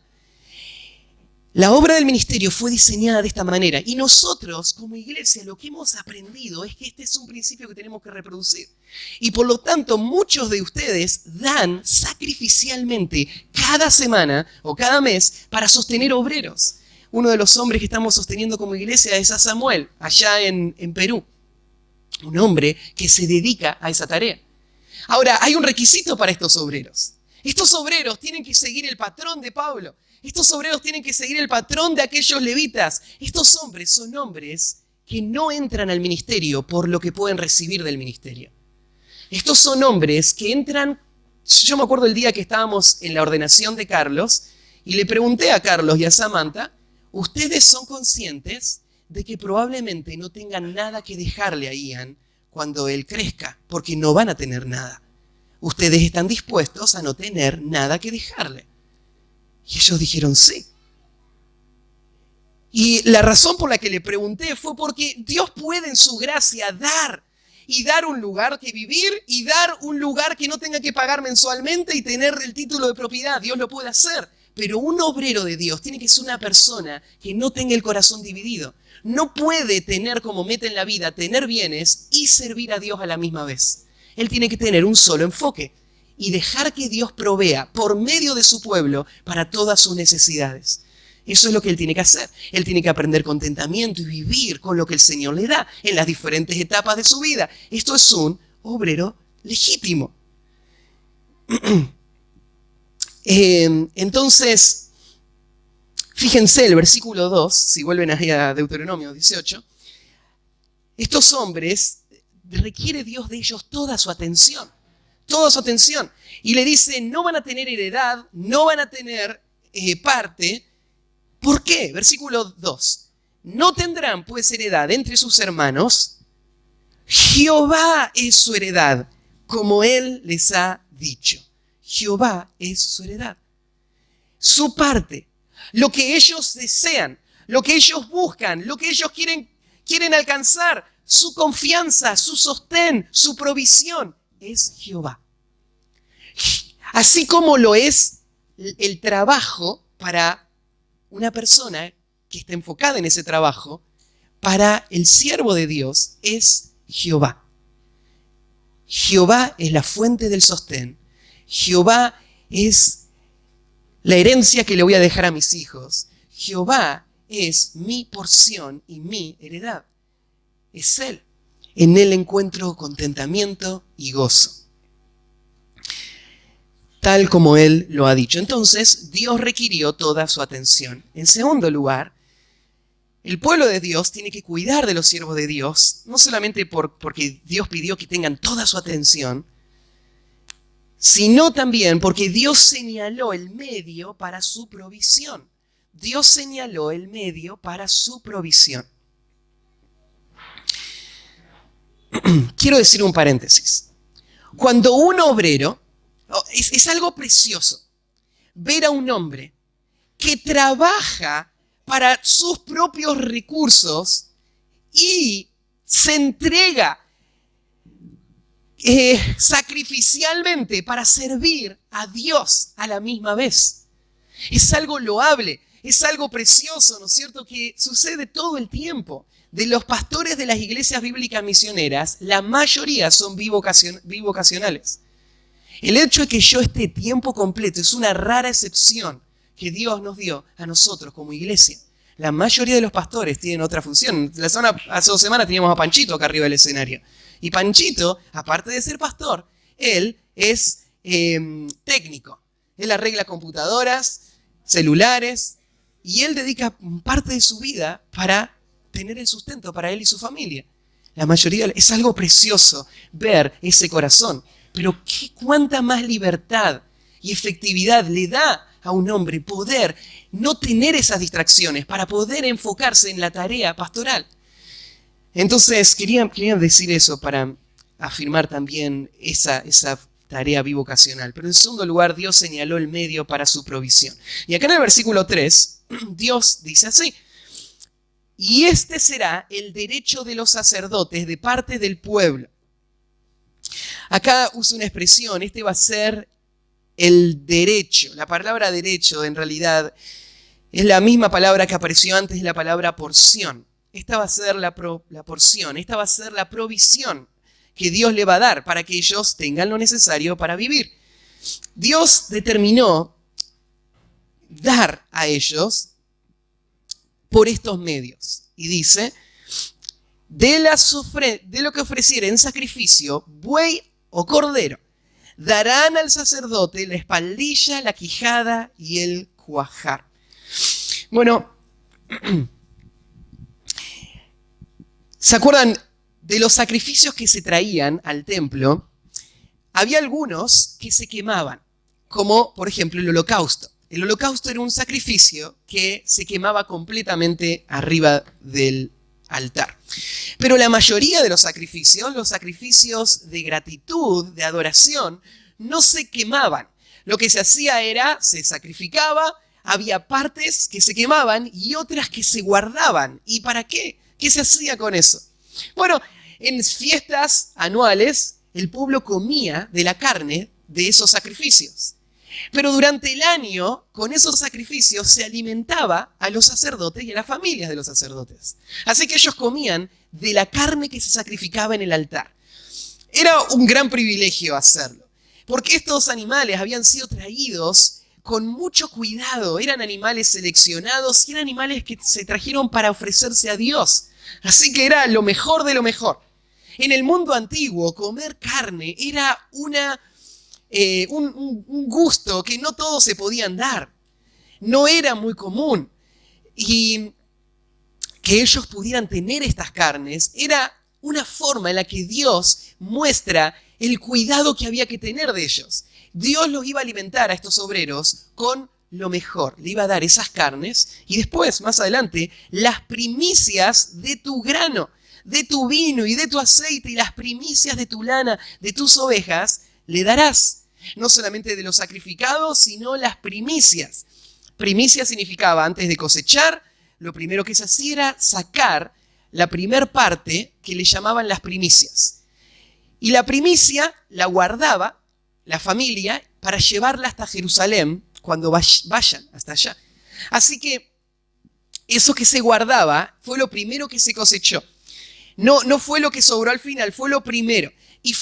La obra del ministerio fue diseñada de esta manera y nosotros como iglesia lo que hemos aprendido es que este es un principio que tenemos que reproducir. Y por lo tanto muchos de ustedes dan sacrificialmente cada semana o cada mes para sostener obreros. Uno de los hombres que estamos sosteniendo como iglesia es a Samuel, allá en Perú. Un hombre que se dedica a esa tarea. Ahora, hay un requisito para estos obreros. Estos obreros tienen que seguir el patrón de Pablo. Estos obreros tienen que seguir el patrón de aquellos levitas. Estos hombres son hombres que no entran al ministerio por lo que pueden recibir del ministerio. Estos son hombres que entran. Yo me acuerdo el día que estábamos en la ordenación de Carlos y le pregunté a Carlos y a Samantha, ¿ustedes son conscientes de que probablemente no tengan nada que dejarle a Ian cuando él crezca? Porque no van a tener nada. ¿Ustedes están dispuestos a no tener nada que dejarle? Y ellos dijeron sí. Y la razón por la que le pregunté fue porque Dios puede en su gracia dar. Y dar un lugar que vivir y dar un lugar que no tenga que pagar mensualmente y tener el título de propiedad. Dios lo puede hacer. Pero un obrero de Dios tiene que ser una persona que no tenga el corazón dividido. No puede tener como meta en la vida tener bienes y servir a Dios a la misma vez. Él tiene que tener un solo enfoque y dejar que Dios provea por medio de su pueblo para todas sus necesidades. Eso es lo que él tiene que hacer. Él tiene que aprender contentamiento y vivir con lo que el Señor le da en las diferentes etapas de su vida. Esto es un obrero legítimo. Entonces, fíjense el versículo 2, si vuelven ahí a Deuteronomio 18, estos hombres requiere Dios de ellos toda su atención. Toda su atención. Y le dice, no van a tener heredad, no van a tener parte. ¿Por qué? Versículo 2. No tendrán pues heredad entre sus hermanos. Jehová es su heredad, como él les ha dicho. Jehová es su heredad. Su parte, lo que ellos desean, lo que ellos buscan, lo que ellos quieren alcanzar, su confianza, su sostén, su provisión, es Jehová. Así como lo es el trabajo para una persona que está enfocada en ese trabajo, para el siervo de Dios es Jehová. Jehová es la fuente del sostén. Jehová es la herencia que le voy a dejar a mis hijos. Jehová es mi porción y mi heredad. Es Él. En Él encuentro contentamiento y gozo. Tal como Él lo ha dicho. Entonces, Dios requirió toda su atención. En segundo lugar, el pueblo de Dios tiene que cuidar de los siervos de Dios, no solamente porque Dios pidió que tengan toda su atención, sino también porque Dios señaló el medio para su provisión. Dios señaló el medio para su provisión. Quiero decir un paréntesis. Cuando un obrero, es algo precioso, ver a un hombre que trabaja para sus propios recursos y se entrega sacrificialmente para servir a Dios a la misma vez. Es algo loable, es algo precioso, ¿no es cierto?, que sucede todo el tiempo. De los pastores de las iglesias bíblicas misioneras, la mayoría son bivocacionales. El hecho de que yo esté tiempo completo es una rara excepción que Dios nos dio a nosotros como iglesia. La mayoría de los pastores tienen otra función. Hace 2 semanas teníamos a Panchito acá arriba del escenario. Y Panchito, aparte de ser pastor, él es técnico. Él arregla computadoras, celulares, y él dedica parte de su vida para tener el sustento para él y su familia. La mayoría, es algo precioso ver ese corazón. Pero cuánta más libertad y efectividad le da a un hombre poder no tener esas distracciones para poder enfocarse en la tarea pastoral. Entonces, quería decir eso para afirmar también esa tarea bivocacional. Pero en segundo lugar, Dios señaló el medio para su provisión. Y acá en el versículo 3, Dios dice así: y este será el derecho de los sacerdotes de parte del pueblo. Acá usa una expresión, este va a ser el derecho. La palabra derecho en realidad es la misma palabra que apareció antes de la palabra porción. Esta va a ser la porción, esta va a ser la provisión que Dios le va a dar para que ellos tengan lo necesario para vivir. Dios determinó dar a ellos por estos medios. Y dice: de lo que ofrecieren en sacrificio, buey o cordero, darán al sacerdote la espaldilla, la quijada y el cuajar. Bueno, ¿se acuerdan de los sacrificios que se traían al templo? Había algunos que se quemaban, como por ejemplo el holocausto. El holocausto era un sacrificio que se quemaba completamente arriba del altar. Pero la mayoría de los sacrificios de gratitud, de adoración, no se quemaban. Lo que se hacía era, se sacrificaba, había partes que se quemaban y otras que se guardaban. ¿Y para qué? ¿Qué se hacía con eso? Bueno, en fiestas anuales, el pueblo comía de la carne de esos sacrificios. Pero durante el año, con esos sacrificios, se alimentaba a los sacerdotes y a las familias de los sacerdotes. Así que ellos comían de la carne que se sacrificaba en el altar. Era un gran privilegio hacerlo, porque estos animales habían sido traídos con mucho cuidado. Eran animales seleccionados y eran animales que se trajeron para ofrecerse a Dios. Así que era lo mejor de lo mejor. En el mundo antiguo, comer carne era un gusto que no todos se podían dar. No era muy común. Y que ellos pudieran tener estas carnes era una forma en la que Dios muestra el cuidado que había que tener de ellos. Dios los iba a alimentar a estos obreros con lo mejor. Le iba a dar esas carnes y después, más adelante, las primicias de tu grano, de tu vino y de tu aceite, y las primicias de tu lana, de tus ovejas, le darás. No solamente de los sacrificados, sino las primicias. Primicia significaba, antes de cosechar, lo primero que se hacía era sacar la primer parte que le llamaban las primicias. Y la primicia la guardaba la familia para llevarla hasta Jerusalén cuando vayan hasta allá. Así que eso que se guardaba fue lo primero que se cosechó. No fue lo que sobró al final, fue lo primero. Y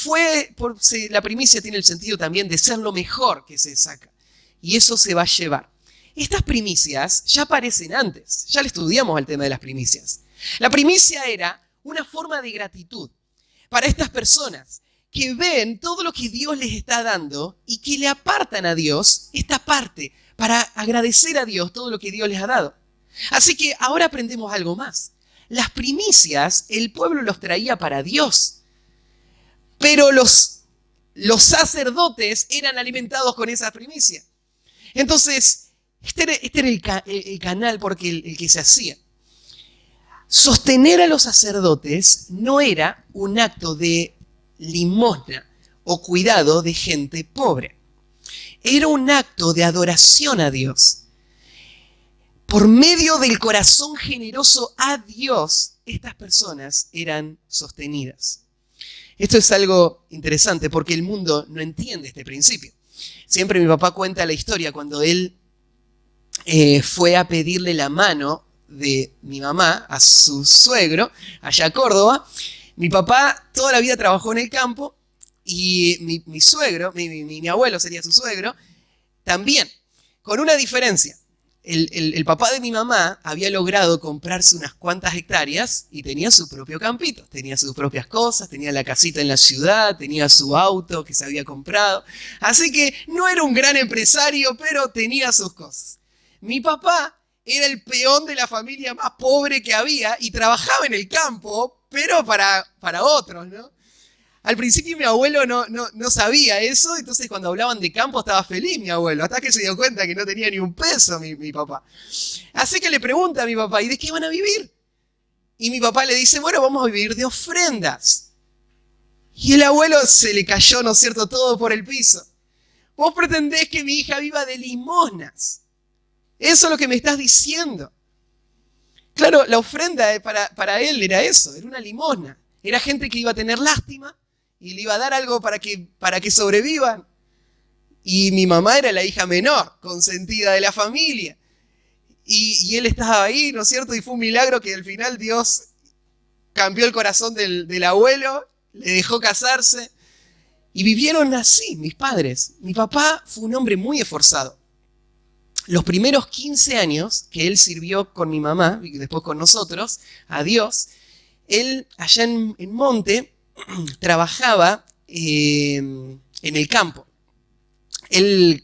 la primicia tiene el sentido también de ser lo mejor que se saca. Y eso se va a llevar. Estas primicias ya aparecen antes. Ya le estudiamos el tema de las primicias. La primicia era una forma de gratitud para estas personas que ven todo lo que Dios les está dando y que le apartan a Dios esta parte para agradecer a Dios todo lo que Dios les ha dado. Así que ahora aprendemos algo más. Las primicias, el pueblo los traía para Dios, pero los sacerdotes eran alimentados con esas primicias. Entonces, este era el canal porque el que se hacía. Sostener a los sacerdotes no era un acto de limosna o cuidado de gente pobre. Era un acto de adoración a Dios. Por medio del corazón generoso a Dios, estas personas eran sostenidas. Esto es algo interesante porque el mundo no entiende este principio. Siempre mi papá cuenta la historia cuando él fue a pedirle la mano de mi mamá a su suegro, allá a Córdoba. Mi papá toda la vida trabajó en el campo y mi suegro, mi abuelo sería su suegro, también, con una diferencia. El papá de mi mamá había logrado comprarse unas cuantas hectáreas y tenía su propio campito, tenía sus propias cosas, tenía la casita en la ciudad, tenía su auto que se había comprado. Así que no era un gran empresario, pero tenía sus cosas. Mi papá era el peón de la familia más pobre que había y trabajaba en el campo, pero para otros, ¿no? Al principio mi abuelo no sabía eso, entonces cuando hablaban de campo estaba feliz mi abuelo, hasta que se dio cuenta que no tenía ni un peso mi papá. Así que le pregunta a mi papá, ¿y de qué van a vivir? Y mi papá le dice, bueno, vamos a vivir de ofrendas. Y el abuelo se le cayó, ¿no es cierto?, todo por el piso. Vos pretendés que mi hija viva de limosnas. Eso es lo que me estás diciendo. Claro, la ofrenda para él era eso, era una limosna. Era gente que iba a tener lástima y le iba a dar algo para que sobrevivan. Y mi mamá era la hija menor, consentida de la familia. Y él estaba ahí, ¿no es cierto? Y fue un milagro que al final Dios cambió el corazón del abuelo, le dejó casarse. Y vivieron así, mis padres. Mi papá fue un hombre muy esforzado. Los primeros 15 años que él sirvió con mi mamá, y después con nosotros, a Dios, él allá en Monte trabajaba en el campo. Él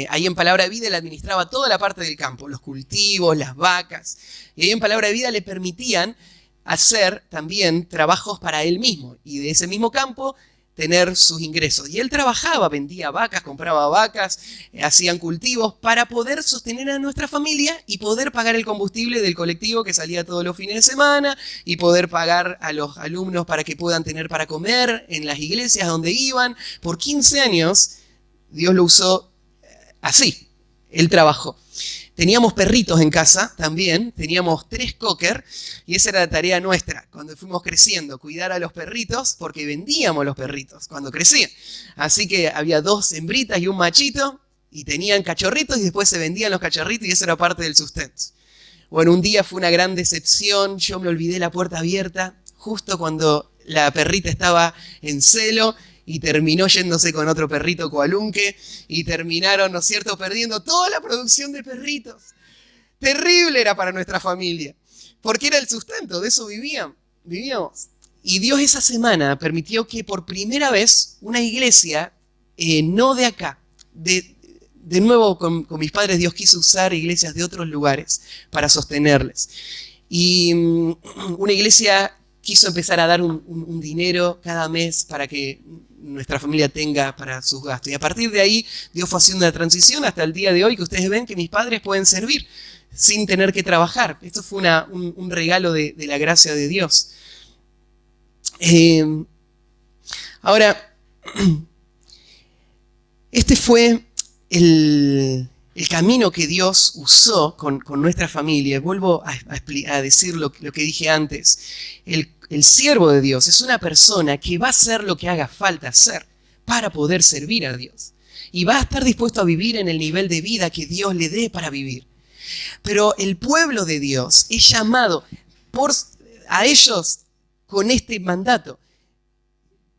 ahí en Palabra de Vida él administraba toda la parte del campo, los cultivos, las vacas. Y ahí en Palabra de Vida le permitían hacer también trabajos para él mismo. Y de ese mismo campo tener sus ingresos. Y él trabajaba, vendía vacas, compraba vacas, hacían cultivos para poder sostener a nuestra familia y poder pagar el combustible del colectivo que salía todos los fines de semana y poder pagar a los alumnos para que puedan tener para comer en las iglesias donde iban. Por 15 años Dios lo usó así, él trabajó. Teníamos perritos en casa también, teníamos 3 cocker y esa era la tarea nuestra cuando fuimos creciendo, cuidar a los perritos porque vendíamos los perritos cuando crecían. Así que había 2 hembritas y un machito y tenían cachorritos y después se vendían los cachorritos y eso era parte del sustento. Bueno, un día fue una gran decepción, yo me olvidé la puerta abierta justo cuando la perrita estaba en celo y terminó yéndose con otro perrito coalunque y terminaron, ¿no es cierto?, perdiendo toda la producción de perritos. Terrible era para nuestra familia, porque era el sustento, de eso vivíamos. Y Dios esa semana permitió que por primera vez una iglesia, no de acá, de nuevo con mis padres Dios quiso usar iglesias de otros lugares para sostenerles. Y una iglesia quiso empezar a dar un dinero cada mes para que nuestra familia tenga para sus gastos. Y a partir de ahí, Dios fue haciendo una transición hasta el día de hoy que ustedes ven que mis padres pueden servir sin tener que trabajar. Esto fue un regalo de la gracia de Dios. Ahora, este fue el camino que Dios usó con nuestra familia. Vuelvo a decir lo que dije antes. El siervo de Dios es una persona que va a hacer lo que haga falta hacer para poder servir a Dios. Y va a estar dispuesto a vivir en el nivel de vida que Dios le dé para vivir. Pero el pueblo de Dios es llamado a ellos con este mandato.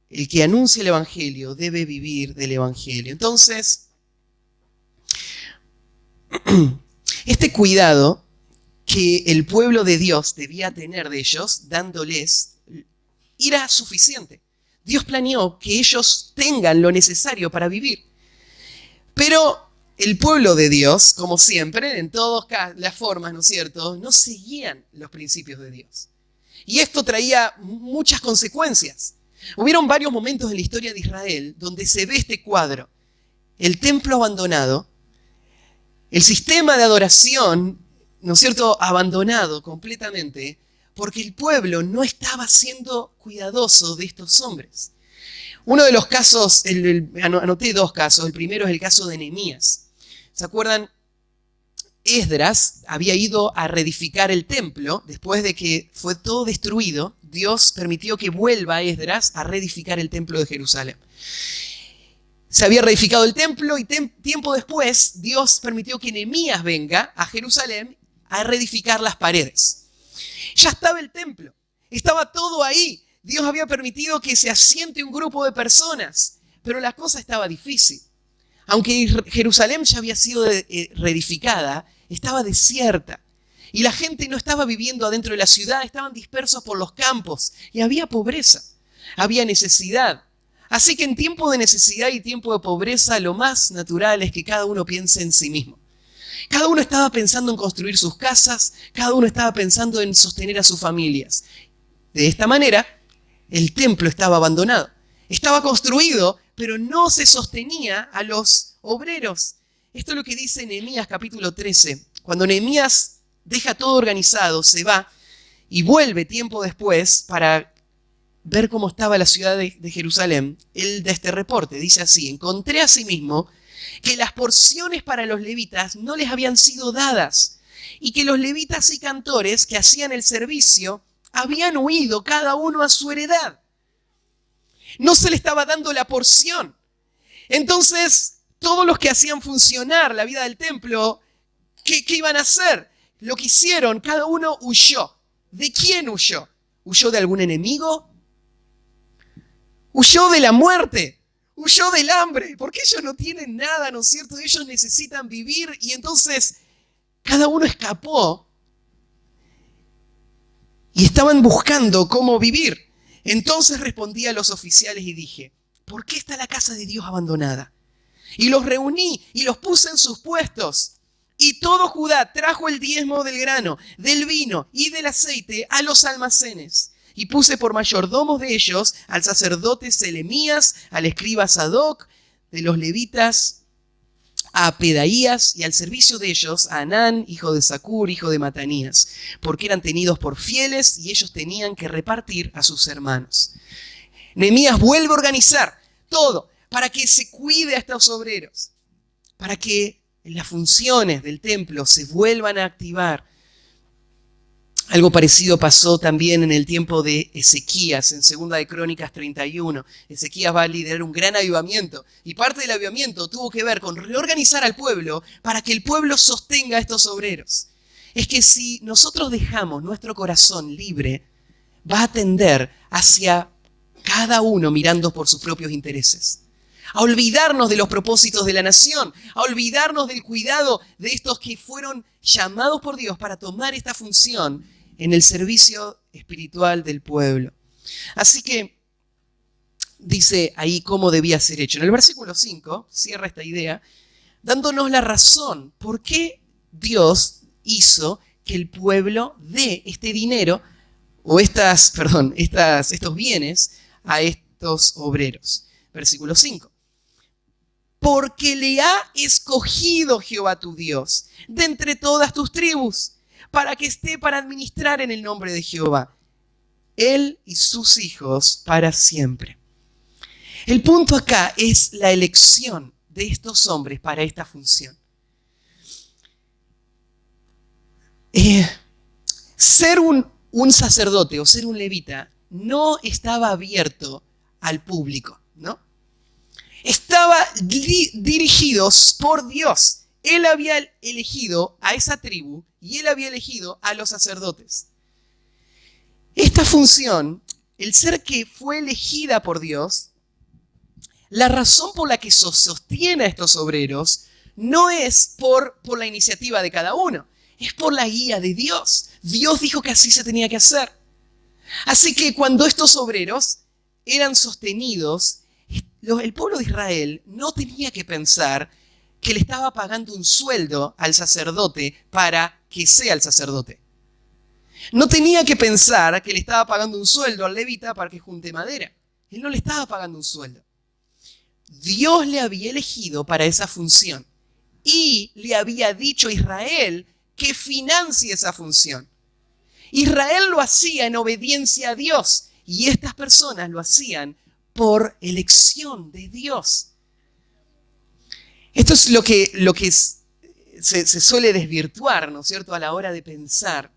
el que anuncia el Evangelio debe vivir del Evangelio. Entonces, este cuidado que el pueblo de Dios debía tener de ellos, dándoles, era suficiente. Dios planeó que ellos tengan lo necesario para vivir. Pero el pueblo de Dios, como siempre, en todas las formas, ¿no es cierto?, no seguían los principios de Dios. Y esto traía muchas consecuencias. Hubieron varios momentos en la historia de Israel donde se ve este cuadro. El templo abandonado, el sistema de adoración, ¿no es cierto?, abandonado completamente, porque el pueblo no estaba siendo cuidadoso de estos hombres. Uno de los casos, anoté dos casos. El primero es el caso de Nehemías. ¿Se acuerdan? Esdras había ido a reedificar el templo después de que fue todo destruido. Dios permitió que vuelva Esdras a reedificar el templo de Jerusalén. Se había reedificado el templo y tiempo después Dios permitió que Nehemías venga a Jerusalén a reedificar las paredes. Ya estaba el templo, estaba todo ahí. Dios había permitido que se asiente un grupo de personas, pero la cosa estaba difícil. Aunque Jerusalén ya había sido reedificada, estaba desierta. Y la gente no estaba viviendo adentro de la ciudad, estaban dispersos por los campos. Y había pobreza, había necesidad. Así que en tiempo de necesidad y tiempo de pobreza, lo más natural es que cada uno piense en sí mismo. Cada uno estaba pensando en construir sus casas, cada uno estaba pensando en sostener a sus familias. De esta manera, el templo estaba abandonado. Estaba construido, pero no se sostenía a los obreros. Esto es lo que dice Nehemías capítulo 13. Cuando Nehemías deja todo organizado, se va y vuelve tiempo después para ver cómo estaba la ciudad de Jerusalén, él da este reporte. Dice así: encontré asimismo que las porciones para los levitas no les habían sido dadas y que los levitas y cantores que hacían el servicio habían huido cada uno a su heredad. No se le estaba dando la porción. Entonces, todos los que hacían funcionar la vida del templo, ¿qué iban a hacer? Lo que hicieron, cada uno huyó. ¿De quién huyó? ¿Huyó de algún enemigo? ¿Huyó de la muerte? ¿Huyó del hambre? Porque ellos no tienen nada, ¿no es cierto? Ellos necesitan vivir y entonces cada uno escapó y estaban buscando cómo vivir. Entonces respondí a los oficiales y dije: ¿por qué está la casa de Dios abandonada? Y los reuní y los puse en sus puestos. Y todo Judá trajo el diezmo del grano, del vino y del aceite a los almacenes. Y puse por mayordomos de ellos al sacerdote Selemías, al escriba Sadoc, de los levitas a Pedaías, y al servicio de ellos a Anán, hijo de Zacur, hijo de Matanías, porque eran tenidos por fieles y ellos tenían que repartir a sus hermanos. Nehemías vuelve a organizar todo para que se cuide a estos obreros, para que las funciones del templo se vuelvan a activar. Algo parecido pasó también en el tiempo de Ezequías, en 2 de Crónicas 31. Ezequías va a liderar un gran avivamiento y parte del avivamiento tuvo que ver con reorganizar al pueblo para que el pueblo sostenga a estos obreros. Es que si nosotros dejamos nuestro corazón libre, va a tender hacia cada uno mirando por sus propios intereses, a olvidarnos de los propósitos de la nación, a olvidarnos del cuidado de estos que fueron llamados por Dios para tomar esta función en el servicio espiritual del pueblo. Así que dice ahí cómo debía ser hecho. En el versículo 5 cierra esta idea dándonos la razón por qué Dios hizo que el pueblo dé este dinero o estos bienes a estos obreros. Versículo 5. Porque le ha escogido Jehová tu Dios de entre todas tus tribus, para que esté para administrar en el nombre de Jehová, él y sus hijos para siempre. El punto acá es la elección de estos hombres para esta función. Ser un sacerdote o ser un levita no estaba abierto al público, ¿no? Estaba dirigidos por Dios. Él había elegido a esa tribu y él había elegido a los sacerdotes. Esta función el ser que fue elegida por Dios, la razón por la que sostiene a estos obreros no es por la iniciativa de cada uno, es por la guía de Dios. Dios dijo que así se tenía que hacer. Así que cuando estos obreros eran sostenidos, el pueblo de Israel no tenía que pensar que le estaba pagando un sueldo al sacerdote para que sea el sacerdote. No tenía que pensar que le estaba pagando un sueldo al levita para que junte madera. Él no le estaba pagando un sueldo. Dios le había elegido para esa función y le había dicho a Israel que financie esa función. Israel lo hacía en obediencia a Dios y estas personas lo hacían por elección de Dios. Esto es lo que se suele desvirtuar, ¿no es cierto?, a la hora de pensar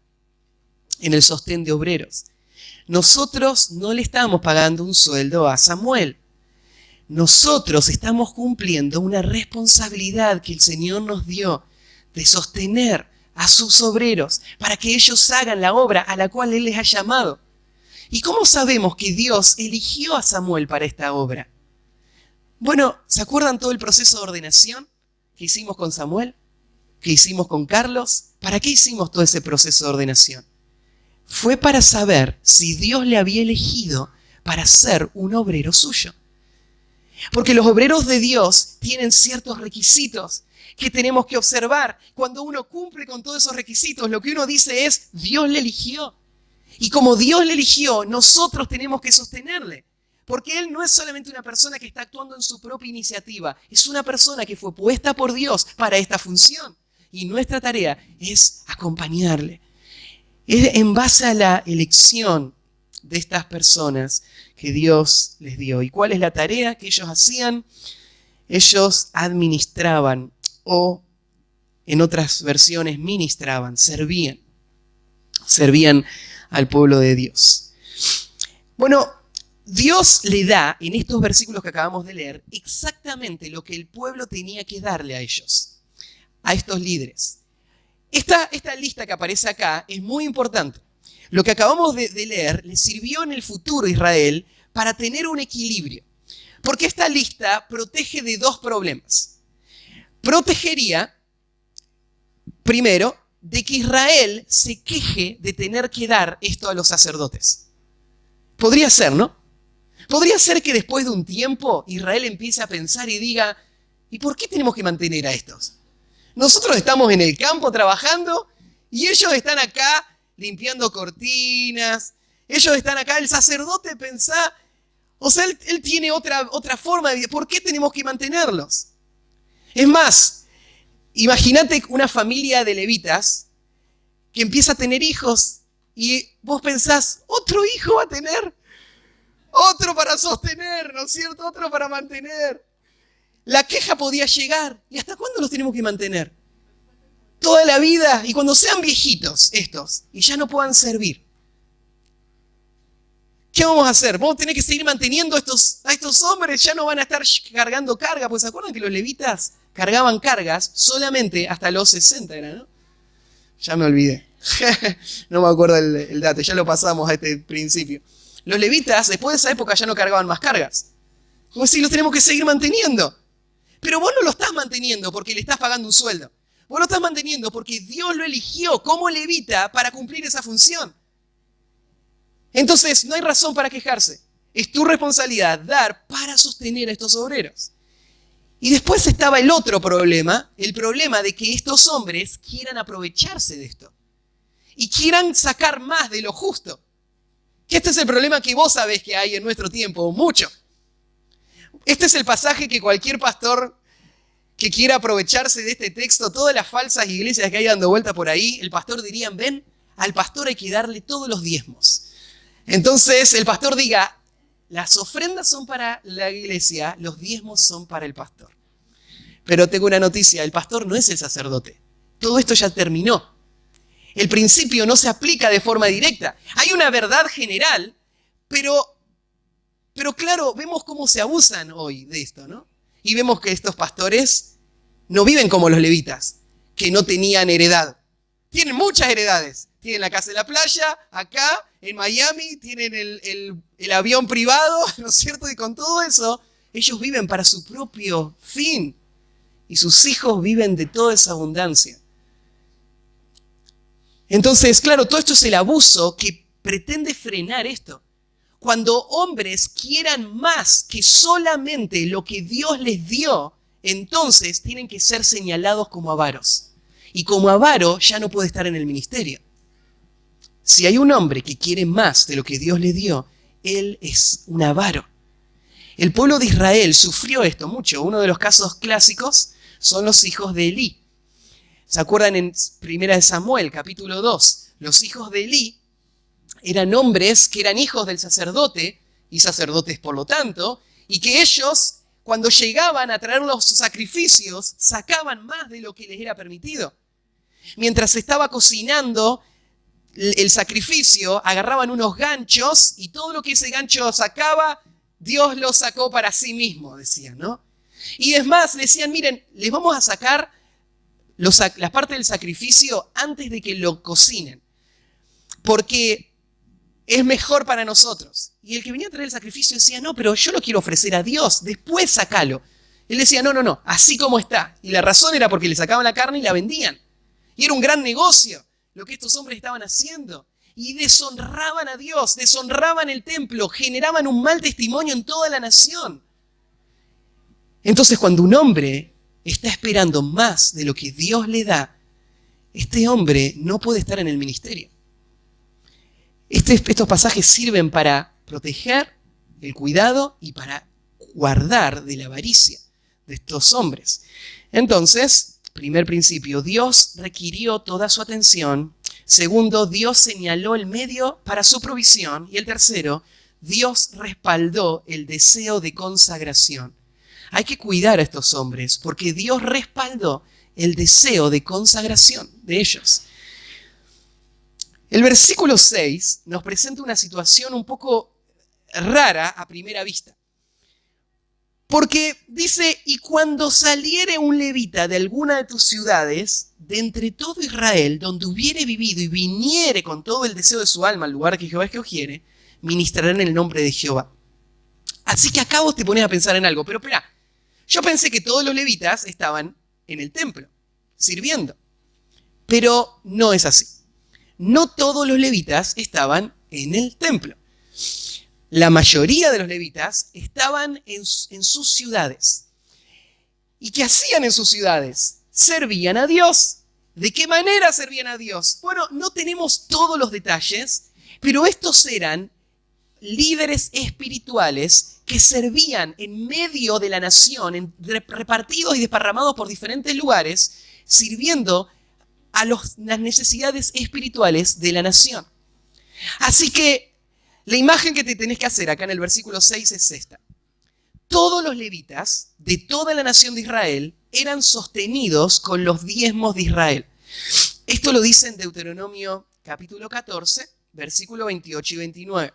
en el sostén de obreros. Nosotros no le estamos pagando un sueldo a Samuel. Nosotros estamos cumpliendo una responsabilidad que el Señor nos dio de sostener a sus obreros para que ellos hagan la obra a la cual Él les ha llamado. ¿Y cómo sabemos que Dios eligió a Samuel para esta obra? Bueno, ¿se acuerdan todo el proceso de ordenación que hicimos con Samuel? ¿Que hicimos con Carlos? ¿Para qué hicimos todo ese proceso de ordenación? Fue para saber si Dios le había elegido para ser un obrero suyo. Porque los obreros de Dios tienen ciertos requisitos que tenemos que observar. Cuando uno cumple con todos esos requisitos, lo que uno dice es, Dios le eligió. Y como Dios le eligió, nosotros tenemos que sostenerle. Porque Él no es solamente una persona que está actuando en su propia iniciativa, es una persona que fue puesta por Dios para esta función. Y nuestra tarea es acompañarle. Es en base a la elección de estas personas que Dios les dio. ¿Y cuál es la tarea que ellos hacían? Ellos administraban o, en otras versiones, ministraban, servían al pueblo de Dios. Bueno, Dios le da en estos versículos que acabamos de leer exactamente lo que el pueblo tenía que darle a ellos, a estos líderes. Esta lista que aparece acá es muy importante. Lo que acabamos de leer le sirvió en el futuro a Israel para tener un equilibrio. Porque esta lista protege de dos problemas. Protegería, primero, de que Israel se queje de tener que dar esto a los sacerdotes. Podría ser, ¿no? Podría ser que después de un tiempo Israel empiece a pensar y diga, ¿y por qué tenemos que mantener a estos? Nosotros estamos en el campo trabajando y ellos están acá limpiando cortinas. Ellos están acá, el sacerdote pensá, o sea, él tiene otra forma de vida. ¿Por qué tenemos que mantenerlos? Es más, imagínate una familia de levitas que empieza a tener hijos y vos pensás, otro hijo va a tener, otro para sostener, ¿no es cierto? Otro para mantener. La queja podía llegar. ¿Y hasta cuándo los tenemos que mantener? Toda la vida. Y cuando sean viejitos estos y ya no puedan servir, ¿qué vamos a hacer? Vamos a tener que seguir manteniendo a estos hombres. Ya no van a estar cargando carga. Pues ¿se acuerdan que los levitas cargaban cargas solamente hasta los 60? Era, ¿no? Ya me olvidé. No me acuerdo el dato. Ya lo pasamos a este principio. Los levitas después de esa época ya no cargaban más cargas. Como si los tenemos que seguir manteniendo. Pero vos no lo estás manteniendo porque le estás pagando un sueldo. Vos lo estás manteniendo porque Dios lo eligió como levita para cumplir esa función. Entonces, no hay razón para quejarse. Es tu responsabilidad dar para sostener a estos obreros. Y después estaba el otro problema, el problema de que estos hombres quieran aprovecharse de esto. Y quieran sacar más de lo justo. Que este es el problema que vos sabés que hay en nuestro tiempo, mucho. Este es el pasaje que cualquier pastor que quiera aprovecharse de este texto, todas las falsas iglesias que hay dando vuelta por ahí, el pastor diría, ven, al pastor hay que darle todos los diezmos. Entonces el pastor diga, las ofrendas son para la iglesia, los diezmos son para el pastor. Pero tengo una noticia, el pastor no es el sacerdote. Todo esto ya terminó. El principio no se aplica de forma directa. Hay una verdad general, pero claro, vemos cómo se abusan hoy de esto, ¿no? Y vemos que estos pastores no viven como los levitas, que no tenían heredad. Tienen muchas heredades, tienen la casa en la playa, acá en Miami tienen el avión privado, ¿no es cierto? Y con todo eso, ellos viven para su propio fin. Y sus hijos viven de toda esa abundancia. Entonces, claro, todo esto es el abuso que pretende frenar esto. Cuando hombres quieran más que solamente lo que Dios les dio, entonces tienen que ser señalados como avaros. Y como avaro ya no puede estar en el ministerio. Si hay un hombre que quiere más de lo que Dios le dio, él es un avaro. El pueblo de Israel sufrió esto mucho. Uno de los casos clásicos son los hijos de Elí. ¿Se acuerdan en 1 Samuel, capítulo 2? Los hijos de Elí eran hombres que eran hijos del sacerdote, y sacerdotes por lo tanto, y que ellos, cuando llegaban a traer los sacrificios, sacaban más de lo que les era permitido. Mientras se estaba cocinando el sacrificio, agarraban unos ganchos, y todo lo que ese gancho sacaba, Dios lo sacó para sí mismo, decían, ¿no? Y es más, decían, miren, les vamos a sacar las partes del sacrificio antes de que lo cocinen, porque es mejor para nosotros. Y el que venía a traer el sacrificio decía, no, pero yo lo quiero ofrecer a Dios, después sacalo. Él decía, no, así como está. Y la razón era porque le sacaban la carne y la vendían. Y era un gran negocio lo que estos hombres estaban haciendo. Y deshonraban a Dios, deshonraban el templo, generaban un mal testimonio en toda la nación. Entonces, cuando un hombre está esperando más de lo que Dios le da, este hombre no puede estar en el ministerio. Estos pasajes sirven para proteger el cuidado y para guardar de la avaricia de estos hombres. Entonces, primer principio, Dios requirió toda su atención. Segundo, Dios señaló el medio para su provisión. Y el tercero, Dios respaldó el deseo de consagración. Hay que cuidar a estos hombres porque Dios respaldó el deseo de consagración de ellos. El versículo 6 nos presenta una situación un poco rara a primera vista. Porque dice, y cuando saliere un levita de alguna de tus ciudades, de entre todo Israel, donde hubiere vivido y viniere con todo el deseo de su alma al lugar que Jehová escogiere, ministrará en el nombre de Jehová. Así que acá vos te pones a pensar en algo, pero espera, yo pensé que todos los levitas estaban en el templo, sirviendo. Pero no es así. No todos los levitas estaban en el templo. La mayoría de los levitas estaban en sus ciudades. ¿Y qué hacían en sus ciudades? Servían a Dios. ¿De qué manera servían a Dios? Bueno, no tenemos todos los detalles, pero estos eran líderes espirituales que servían en medio de la nación, repartidos y desparramados por diferentes lugares, sirviendo a las necesidades espirituales de la nación. Así que la imagen que te tenés que hacer acá en el versículo 6 es esta. Todos los levitas de toda la nación de Israel eran sostenidos con los diezmos de Israel. Esto lo dice en Deuteronomio capítulo 14, versículo 28 y 29.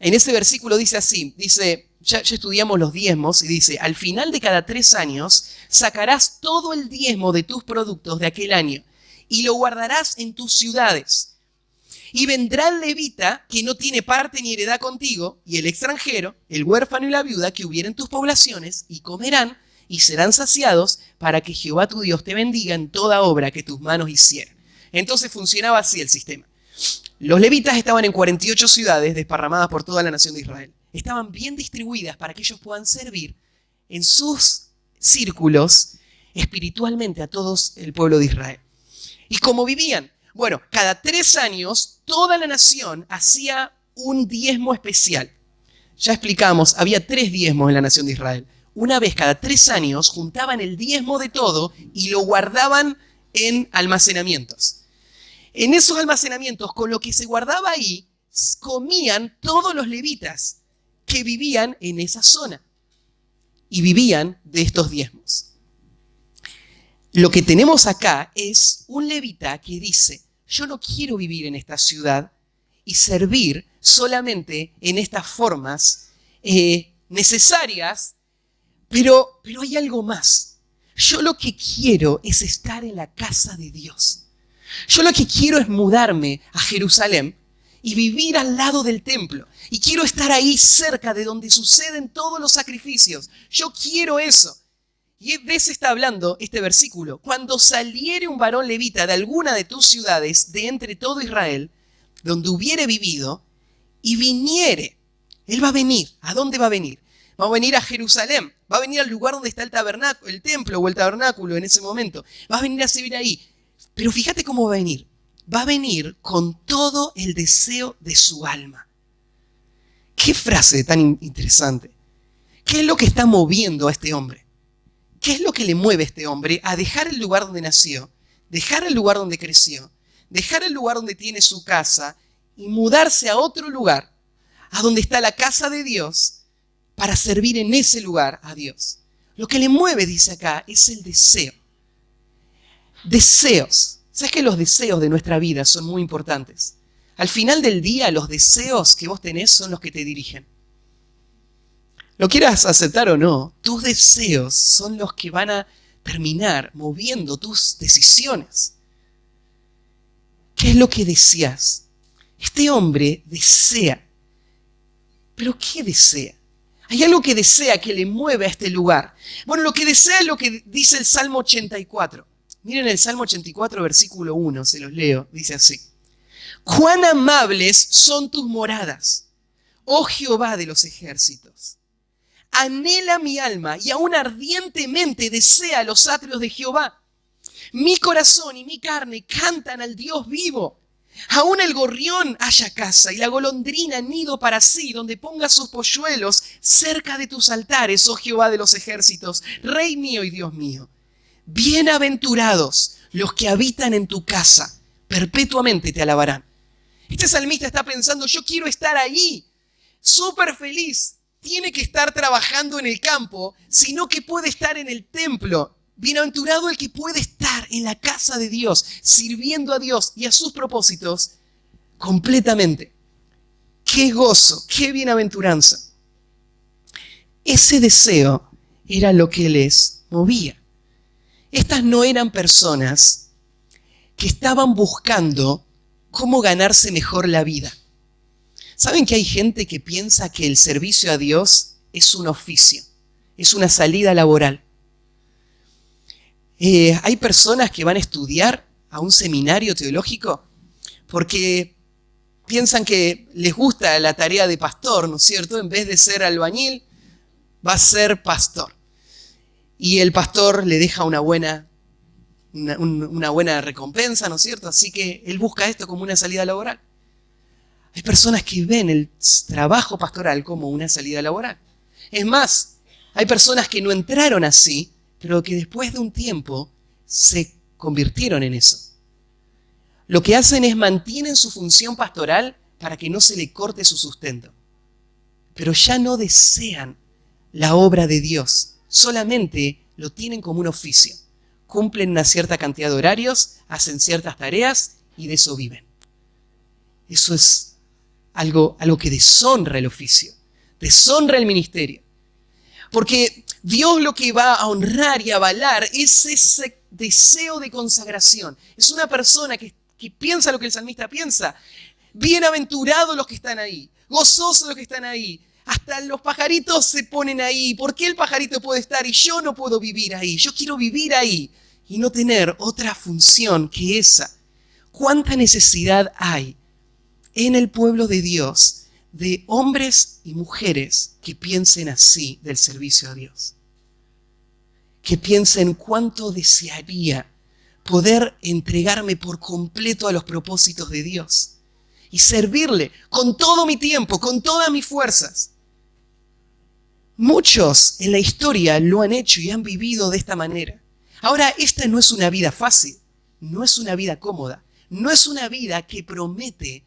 En ese versículo dice así, ya estudiamos los diezmos y dice, al final de cada 3 años sacarás todo el diezmo de tus productos de aquel año y lo guardarás en tus ciudades. Y vendrá el levita que no tiene parte ni heredad contigo, y el extranjero, el huérfano y la viuda que hubiera en tus poblaciones, y comerán y serán saciados para que Jehová tu Dios te bendiga en toda obra que tus manos hicieran. Entonces funcionaba así el sistema. Los levitas estaban en 48 ciudades desparramadas por toda la nación de Israel. Estaban bien distribuidas para que ellos puedan servir en sus círculos espiritualmente a todos el pueblo de Israel. ¿Y cómo vivían? Bueno, cada 3 años toda la nación hacía un diezmo especial. Ya explicamos, había 3 diezmos en la nación de Israel. Una vez cada 3 años juntaban el diezmo de todo y lo guardaban en almacenamientos. En esos almacenamientos, con lo que se guardaba ahí, comían todos los levitas que vivían en esa zona y vivían de estos diezmos. Lo que tenemos acá es un levita que dice, yo no quiero vivir en esta ciudad y servir solamente en estas formas necesarias, pero hay algo más. Yo lo que quiero es estar en la casa de Dios. Yo lo que quiero es mudarme a Jerusalén y vivir al lado del templo. Y quiero estar ahí cerca de donde suceden todos los sacrificios. Yo quiero eso. Y de eso está hablando este versículo. Cuando saliere un varón levita de alguna de tus ciudades, de entre todo Israel, donde hubiere vivido, y viniere, él va a venir. ¿A dónde va a venir? Va a venir a Jerusalén. Va a venir al lugar donde está el tabernáculo, el templo o el tabernáculo en ese momento. Va a venir a servir ahí. Pero fíjate cómo va a venir. Va a venir con todo el deseo de su alma. Qué frase tan interesante. ¿Qué es lo que está moviendo a este hombre? ¿Qué es lo que le mueve a este hombre a dejar el lugar donde nació, dejar el lugar donde creció, dejar el lugar donde tiene su casa y mudarse a otro lugar, a donde está la casa de Dios, para servir en ese lugar a Dios? Lo que le mueve, dice acá, es el deseo. Deseos. ¿Sabes que los deseos de nuestra vida son muy importantes? Al final del día, los deseos que vos tenés son los que te dirigen. Lo quieras aceptar o no, tus deseos son los que van a terminar moviendo tus decisiones. ¿Qué es lo que deseas? Este hombre desea. ¿Pero qué desea? Hay algo que desea que le mueve a este lugar. Bueno, lo que desea es lo que dice el Salmo 84. Miren el Salmo 84, versículo 1, se los leo. Dice así. Cuán amables son tus moradas, oh Jehová de los ejércitos. Anhela mi alma y aún ardientemente desea los atrios de Jehová. Mi corazón y mi carne cantan al Dios vivo. Aún el gorrión halla casa y la golondrina nido para sí, donde ponga sus polluelos cerca de tus altares, oh Jehová de los ejércitos, Rey mío y Dios mío. Bienaventurados los que habitan en tu casa, perpetuamente te alabarán. Este salmista está pensando, yo quiero estar allí, súper feliz. Tiene que estar trabajando en el campo, sino que puede estar en el templo. Bienaventurado el que puede estar en la casa de Dios, sirviendo a Dios y a sus propósitos completamente. ¡Qué gozo! ¡Qué bienaventuranza! Ese deseo era lo que les movía. Estas no eran personas que estaban buscando cómo ganarse mejor la vida. ¿Saben que hay gente que piensa que el servicio a Dios es un oficio, es una salida laboral? Hay personas que van a estudiar a un seminario teológico porque piensan que les gusta la tarea de pastor, ¿no es cierto? En vez de ser albañil, va a ser pastor. Y el pastor le deja una buena recompensa, ¿no es cierto? Así que él busca esto como una salida laboral. Hay personas que ven el trabajo pastoral como una salida laboral. Es más, hay personas que no entraron así, pero que después de un tiempo se convirtieron en eso. Lo que hacen es mantienen su función pastoral para que no se le corte su sustento. Pero ya no desean la obra de Dios, solamente lo tienen como un oficio. Cumplen una cierta cantidad de horarios, hacen ciertas tareas y de eso viven. Eso es algo que deshonra el oficio, deshonra el ministerio. Porque Dios lo que va a honrar y avalar es ese deseo de consagración. Es una persona que piensa lo que el salmista piensa. Bienaventurados los que están ahí, gozosos los que están ahí. Hasta los pajaritos se ponen ahí. ¿Por qué el pajarito puede estar y yo no puedo vivir ahí? Yo quiero vivir ahí y no tener otra función que esa. ¿Cuánta necesidad hay en el pueblo de Dios de hombres y mujeres que piensen así del servicio a Dios? Que piensen cuánto desearía poder entregarme por completo a los propósitos de Dios y servirle con todo mi tiempo, con todas mis fuerzas. Muchos en la historia lo han hecho y han vivido de esta manera. Ahora, esta no es una vida fácil, no es una vida cómoda, no es una vida que promete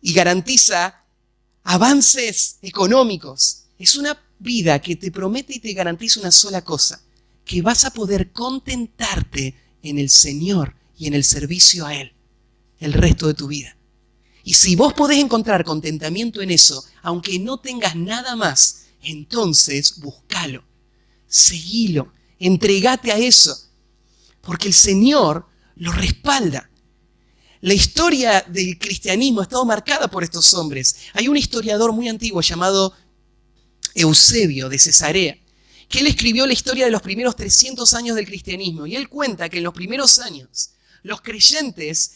y garantiza avances económicos. Es una vida que te promete y te garantiza una sola cosa, que vas a poder contentarte en el Señor y en el servicio a Él el resto de tu vida. Y si vos podés encontrar contentamiento en eso, aunque no tengas nada más, entonces búscalo, seguilo, entregate a eso, porque el Señor lo respalda. La historia del cristianismo ha estado marcada por estos hombres. Hay un historiador muy antiguo llamado Eusebio de Cesarea, que él escribió la historia de los primeros 300 años del cristianismo. Y él cuenta que en los primeros años los creyentes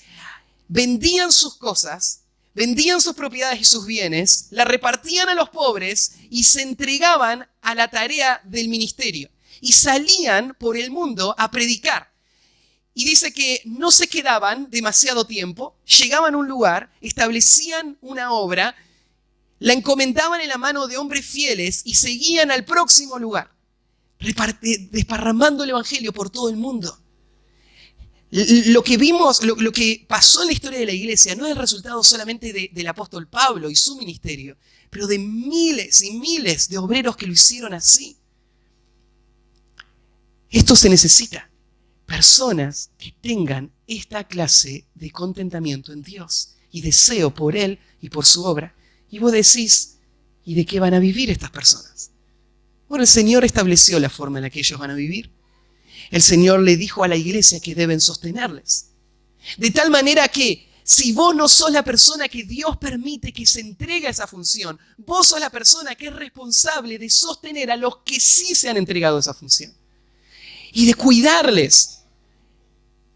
vendían sus cosas, vendían sus propiedades y sus bienes, la repartían a los pobres y se entregaban a la tarea del ministerio. Y salían por el mundo a predicar. Y dice que no se quedaban demasiado tiempo, llegaban a un lugar, establecían una obra, la encomendaban en la mano de hombres fieles y seguían al próximo lugar, desparramando el evangelio por todo el mundo. Lo que vimos, lo que pasó en la historia de la iglesia no es el resultado solamente del apóstol Pablo y su ministerio, pero de miles y miles de obreros que lo hicieron así. Esto se necesita. Personas que tengan esta clase de contentamiento en Dios y deseo por Él y por su obra. Y vos decís, ¿y de qué van a vivir estas personas? Bueno, el Señor estableció la forma en la que ellos van a vivir. El Señor le dijo a la iglesia que deben sostenerles. De tal manera que si vos no sos la persona que Dios permite que se entregue a esa función, vos sos la persona que es responsable de sostener a los que sí se han entregado a esa función. Y de cuidarles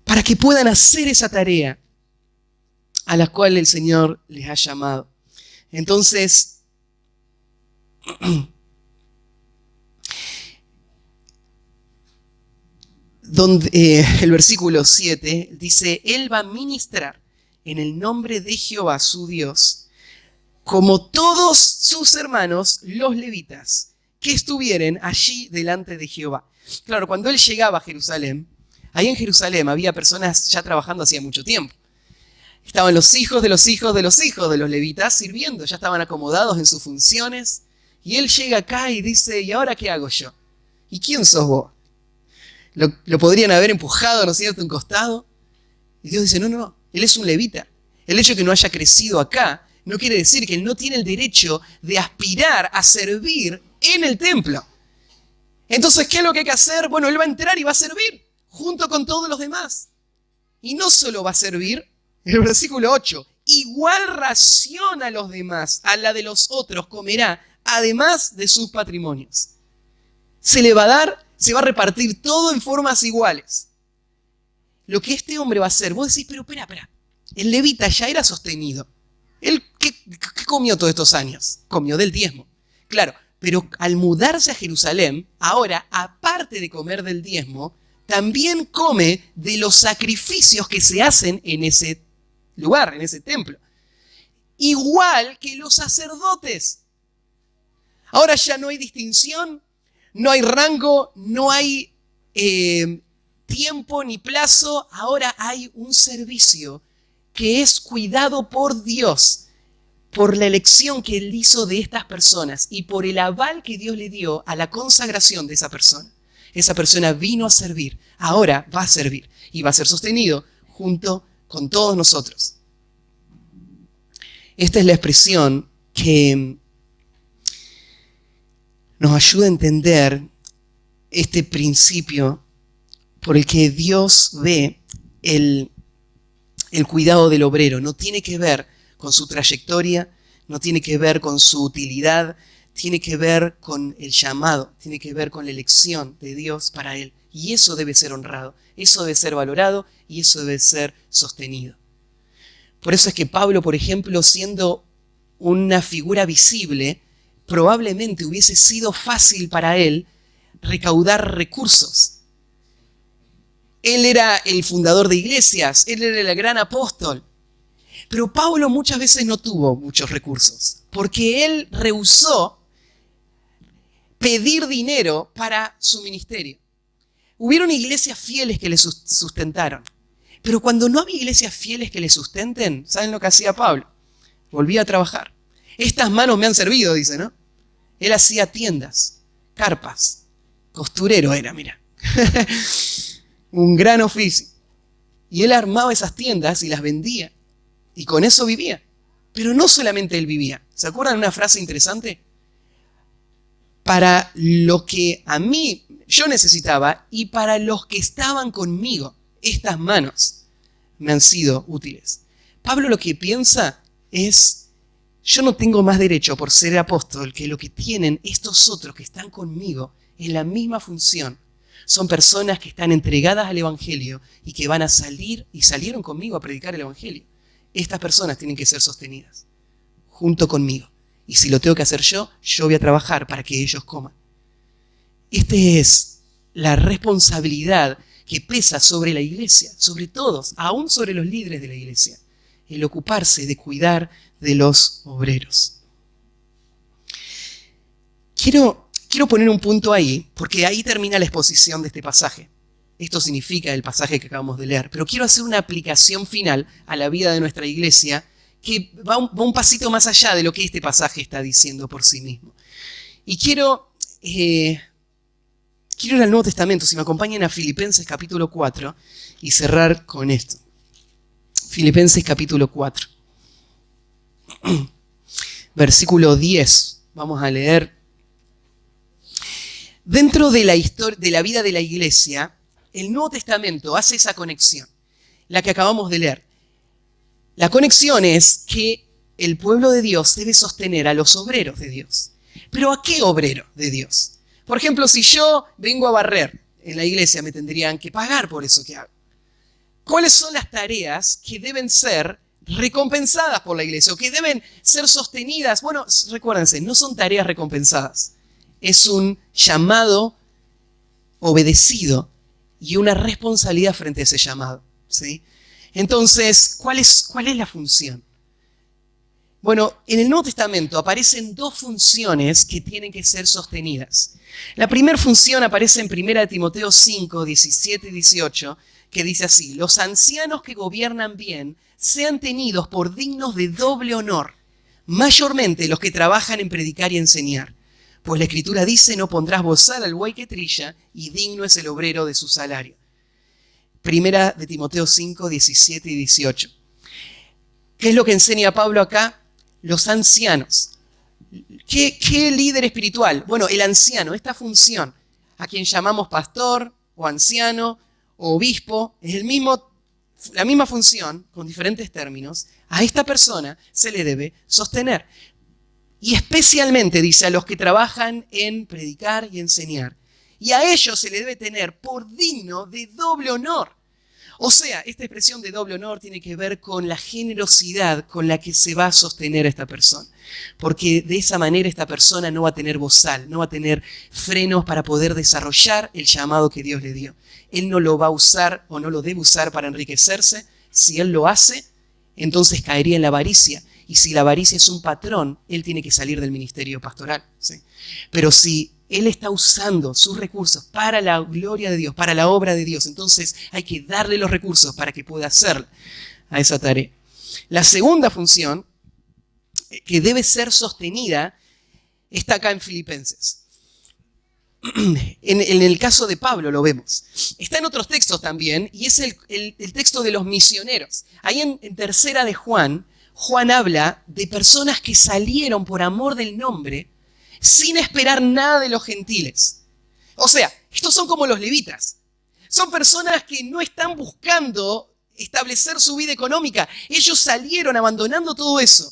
para que puedan hacer esa tarea a la cual el Señor les ha llamado. Entonces, el versículo 7 dice, Él va a ministrar en el nombre de Jehová su Dios, como todos sus hermanos, los levitas, que estuvieren allí delante de Jehová. Claro, cuando él llegaba a Jerusalén, ahí en Jerusalén había personas ya trabajando hacía mucho tiempo. Estaban los hijos de los hijos de los hijos de los levitas sirviendo, ya estaban acomodados en sus funciones. Y él llega acá y dice, ¿y ahora qué hago yo? ¿Y quién sos vos? Lo podrían haber empujado, ¿no es cierto?, a un costado. Y Dios dice, no, él es un levita. El hecho de que no haya crecido acá no quiere decir que él no tiene el derecho de aspirar a servir en el templo. Entonces, ¿qué es lo que hay que hacer? Bueno, él va a entrar y va a servir junto con todos los demás. Y no solo va a servir, en el versículo 8, igual ración a los demás, a la de los otros comerá, además de sus patrimonios. Se le va a dar, se va a repartir todo en formas iguales. Lo que este hombre va a hacer, vos decís, pero espera, el levita ya era sostenido. ¿Él qué comió todos estos años? Comió del diezmo. Claro, pero al mudarse a Jerusalén, ahora, aparte de comer del diezmo, también come de los sacrificios que se hacen en ese lugar, en ese templo. Igual que los sacerdotes. Ahora ya no hay distinción, no hay rango, no hay tiempo ni plazo. Ahora hay un servicio que es cuidado por Dios, por la elección que Él hizo de estas personas y por el aval que Dios le dio a la consagración de esa persona. Esa persona vino a servir, ahora va a servir y va a ser sostenido junto con todos nosotros. Esta es la expresión que nos ayuda a entender este principio por el que Dios ve el cuidado del obrero. No tiene que ver con su trayectoria, no tiene que ver con su utilidad, tiene que ver con el llamado, tiene que ver con la elección de Dios para él. Y eso debe ser honrado, eso debe ser valorado y eso debe ser sostenido. Por eso es que Pablo, por ejemplo, siendo una figura visible, probablemente hubiese sido fácil para él recaudar recursos. Él era el fundador de iglesias, él era el gran apóstol. Pero Pablo muchas veces no tuvo muchos recursos, porque él rehusó pedir dinero para su ministerio. Hubieron iglesias fieles que le sustentaron, pero cuando no había iglesias fieles que le sustenten, ¿saben lo que hacía Pablo? Volvía a trabajar. Estas manos me han servido, dice, ¿no? Él hacía tiendas, carpas, costurero era, mira. Un gran oficio. Y él armaba esas tiendas y las vendía. Y con eso vivía. Pero no solamente él vivía. ¿Se acuerdan de una frase interesante? Para lo que a mí, yo necesitaba y para los que estaban conmigo. estas manos me han sido útiles. Pablo lo que piensa es, yo no tengo más derecho por ser apóstol que lo que tienen estos otros que están conmigo en la misma función. Son personas que están entregadas al Evangelio y que van a salir y salieron conmigo a predicar el Evangelio. Estas personas tienen que ser sostenidas junto conmigo. Y si lo tengo que hacer yo voy a trabajar para que ellos coman. Esta es la responsabilidad que pesa sobre la iglesia, sobre todos, aún sobre los líderes de la iglesia, el ocuparse de cuidar de los obreros. Quiero poner un punto ahí, porque ahí termina la exposición de este pasaje. Esto significa el pasaje que acabamos de leer, pero quiero hacer una aplicación final a la vida de nuestra iglesia que va un pasito más allá de lo que este pasaje está diciendo por sí mismo. Y quiero ir al Nuevo Testamento, si me acompañan a Filipenses capítulo 4 y cerrar con esto. Filipenses capítulo 4. Versículo 10. Vamos a leer. Dentro de la historia, de la vida de la iglesia, el Nuevo Testamento hace esa conexión, la que acabamos de leer. La conexión es que el pueblo de Dios debe sostener a los obreros de Dios. ¿Pero a qué obrero de Dios? Por ejemplo, si yo vengo a barrer en la iglesia, me tendrían que pagar por eso que hago. ¿Cuáles son las tareas que deben ser recompensadas por la iglesia o que deben ser sostenidas? Bueno, recuérdense, no son tareas recompensadas. Es un llamado obedecido y una responsabilidad frente a ese llamado, ¿sí? Entonces, ¿cuál es la función? Bueno, en el Nuevo Testamento aparecen dos funciones que tienen que ser sostenidas. La primera función aparece en 1 Timoteo 5, 17 y 18, que dice así: los ancianos que gobiernan bien sean tenidos por dignos de doble honor, mayormente los que trabajan en predicar y enseñar. Pues la Escritura dice, no pondrás bozal al buey que trilla, y digno es el obrero de su salario. 1 Timoteo 5, 17 y 18. ¿Qué es lo que enseña Pablo acá? Los ancianos. ¿Qué líder espiritual? Bueno, el anciano, esta función, a quien llamamos pastor, o anciano, o obispo, es la misma función, con diferentes términos. A esta persona se le debe sostener. Y especialmente, dice, a los que trabajan en predicar y enseñar. Y a ellos se le debe tener por digno de doble honor. O sea, esta expresión de doble honor tiene que ver con la generosidad con la que se va a sostener a esta persona. Porque de esa manera esta persona no va a tener bozal, no va a tener frenos para poder desarrollar el llamado que Dios le dio. Él no lo va a usar o no lo debe usar para enriquecerse. Si él lo hace, entonces caería en la avaricia. Y si la avaricia es un patrón, él tiene que salir del ministerio pastoral, ¿sí? Pero si él está usando sus recursos para la gloria de Dios, para la obra de Dios, entonces hay que darle los recursos para que pueda hacer a esa tarea. La segunda función, que debe ser sostenida, está acá en Filipenses. En el caso de Pablo lo vemos. Está en otros textos también, y es el texto de los misioneros. Ahí en tercera de Juan habla de personas que salieron por amor del nombre sin esperar nada de los gentiles. O sea, estos son como los levitas. Son personas que no están buscando establecer su vida económica. Ellos salieron abandonando todo eso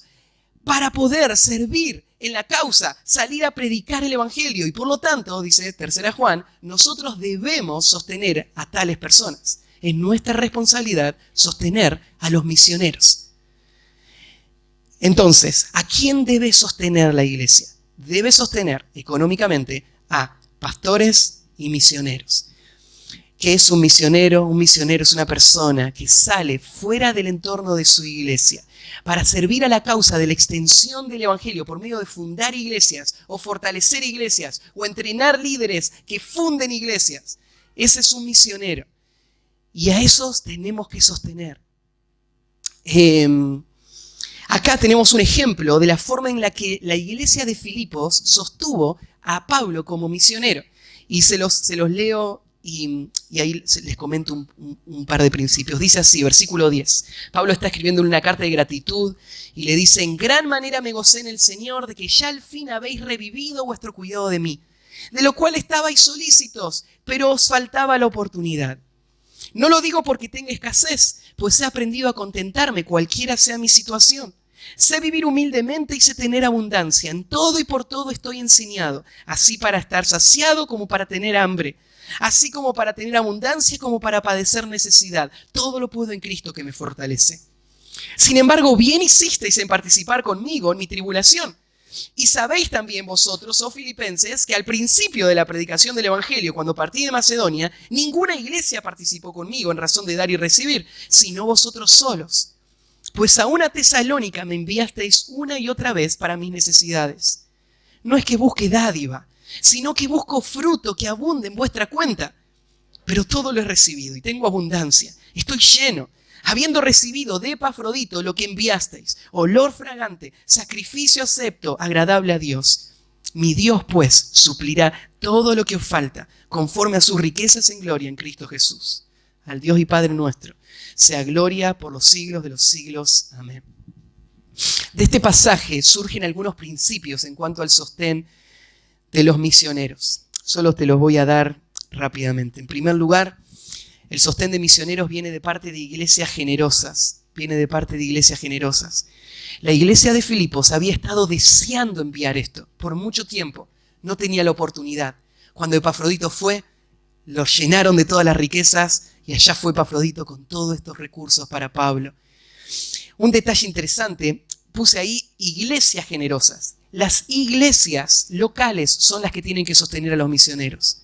para poder servir en la causa, salir a predicar el evangelio. Y por lo tanto, dice tercera Juan, nosotros debemos sostener a tales personas. Es nuestra responsabilidad sostener a los misioneros. Entonces, ¿a quién debe sostener la iglesia? Debe sostener económicamente a pastores y misioneros. ¿Qué es un misionero? Un misionero es una persona que sale fuera del entorno de su iglesia para servir a la causa de la extensión del evangelio por medio de fundar iglesias o fortalecer iglesias o entrenar líderes que funden iglesias. Ese es un misionero. Y a esos tenemos que sostener. Acá tenemos un ejemplo de la forma en la que la iglesia de Filipos sostuvo a Pablo como misionero. Y se los leo y ahí les comento un par de principios. Dice así, versículo 10. Pablo está escribiendo una carta de gratitud y le dice: en gran manera me gocé en el Señor de que ya al fin habéis revivido vuestro cuidado de mí, de lo cual estabais solícitos, pero os faltaba la oportunidad. No lo digo porque tenga escasez, pues he aprendido a contentarme cualquiera sea mi situación. Sé vivir humildemente y sé tener abundancia. En todo y por todo estoy enseñado, así para estar saciado como para tener hambre, así como para tener abundancia como para padecer necesidad. Todo lo puedo en Cristo que me fortalece. Sin embargo, bien hicisteis en participar conmigo en mi tribulación. Y sabéis también vosotros, oh filipenses, que al principio de la predicación del Evangelio, cuando partí de Macedonia, ninguna iglesia participó conmigo en razón de dar y recibir, sino vosotros solos. Pues aún a Tesalónica me enviasteis una y otra vez para mis necesidades. No es que busque dádiva, sino que busco fruto que abunde en vuestra cuenta. Pero todo lo he recibido y tengo abundancia. Estoy lleno, habiendo recibido de Epafrodito lo que enviasteis, olor fragante, sacrificio acepto, agradable a Dios. Mi Dios, pues, suplirá todo lo que os falta, conforme a sus riquezas en gloria en Cristo Jesús. Al Dios y Padre nuestro, sea gloria por los siglos de los siglos. Amén. De este pasaje surgen algunos principios en cuanto al sostén de los misioneros. Solo te los voy a dar rápidamente. En primer lugar, el sostén de misioneros viene de parte de iglesias generosas. La iglesia de Filipos había estado deseando enviar esto por mucho tiempo. No tenía la oportunidad. Cuando Epafrodito fue, los llenaron de todas las riquezas y allá fue Epafrodito con todos estos recursos para Pablo. Un detalle interesante, puse ahí iglesias generosas. Las iglesias locales son las que tienen que sostener a los misioneros.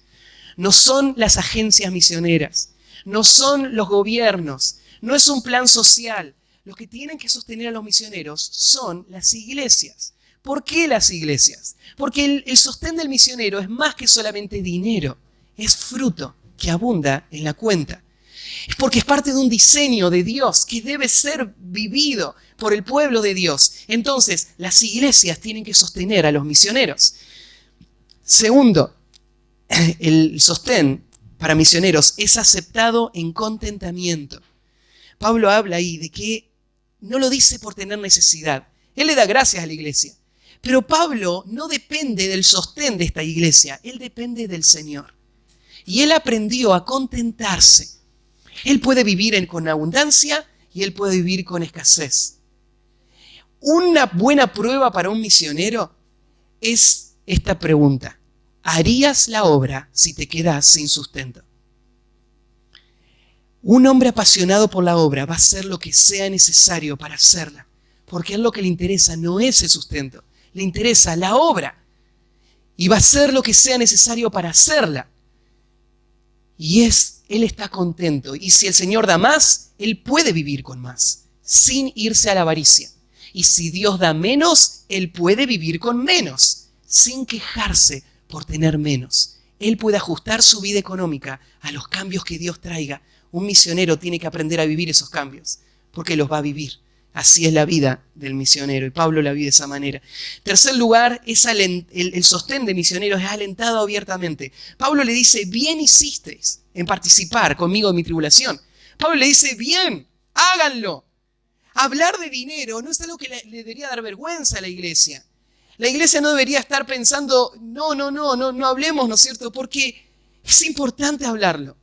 No son las agencias misioneras, no son los gobiernos, no es un plan social. Los que tienen que sostener a los misioneros son las iglesias. ¿Por qué las iglesias? Porque el sostén del misionero es más que solamente dinero, es fruto que abunda en la cuenta. Es porque es parte de un diseño de Dios que debe ser vivido por el pueblo de Dios. Entonces, las iglesias tienen que sostener a los misioneros. Segundo, el sostén para misioneros es aceptado en contentamiento. Pablo habla ahí de que no lo dice por tener necesidad. Él le da gracias a la iglesia. Pero Pablo no depende del sostén de esta iglesia. Él depende del Señor. Y él aprendió a contentarse. Él puede vivir con abundancia y él puede vivir con escasez. Una buena prueba para un misionero es esta pregunta. ¿Harías la obra si te quedas sin sustento? Un hombre apasionado por la obra va a hacer lo que sea necesario para hacerla, porque a él lo que le interesa no es el sustento, le interesa la obra y va a hacer lo que sea necesario para hacerla. Y él está contento. Y si el Señor da más, él puede vivir con más, sin irse a la avaricia. Y si Dios da menos, él puede vivir con menos, sin quejarse por tener menos. Él puede ajustar su vida económica a los cambios que Dios traiga. Un misionero tiene que aprender a vivir esos cambios, porque los va a vivir. Así es la vida del misionero, y Pablo la vive de esa manera. Tercer lugar, el sostén de misioneros es alentado abiertamente. Pablo le dice, bien hicisteis en participar conmigo en mi tribulación. Pablo le dice, bien, háganlo. Hablar de dinero no es algo que le debería dar vergüenza a la iglesia. La iglesia no debería estar pensando, no hablemos, ¿no es cierto? Porque es importante hablarlo.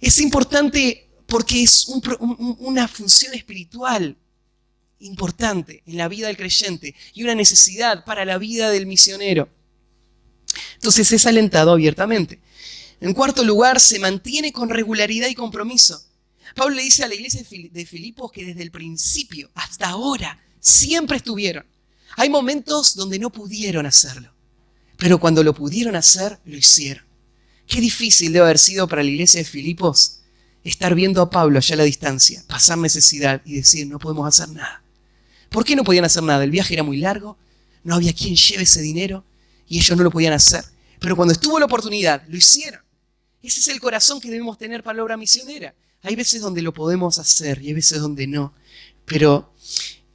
Es importante porque es una función espiritual importante en la vida del creyente y una necesidad para la vida del misionero. Entonces es alentado abiertamente. En cuarto lugar, se mantiene con regularidad y compromiso. Pablo le dice a la iglesia de Filipos que desde el principio hasta ahora siempre estuvieron. Hay momentos donde no pudieron hacerlo, pero cuando lo pudieron hacer, lo hicieron. Qué difícil debe haber sido para la iglesia de Filipos estar viendo a Pablo allá a la distancia, pasar necesidad y decir, no podemos hacer nada. ¿Por qué no podían hacer nada? El viaje era muy largo, no había quien lleve ese dinero y ellos no lo podían hacer. Pero cuando estuvo la oportunidad, lo hicieron. Ese es el corazón que debemos tener para la obra misionera. Hay veces donde lo podemos hacer y hay veces donde no. Pero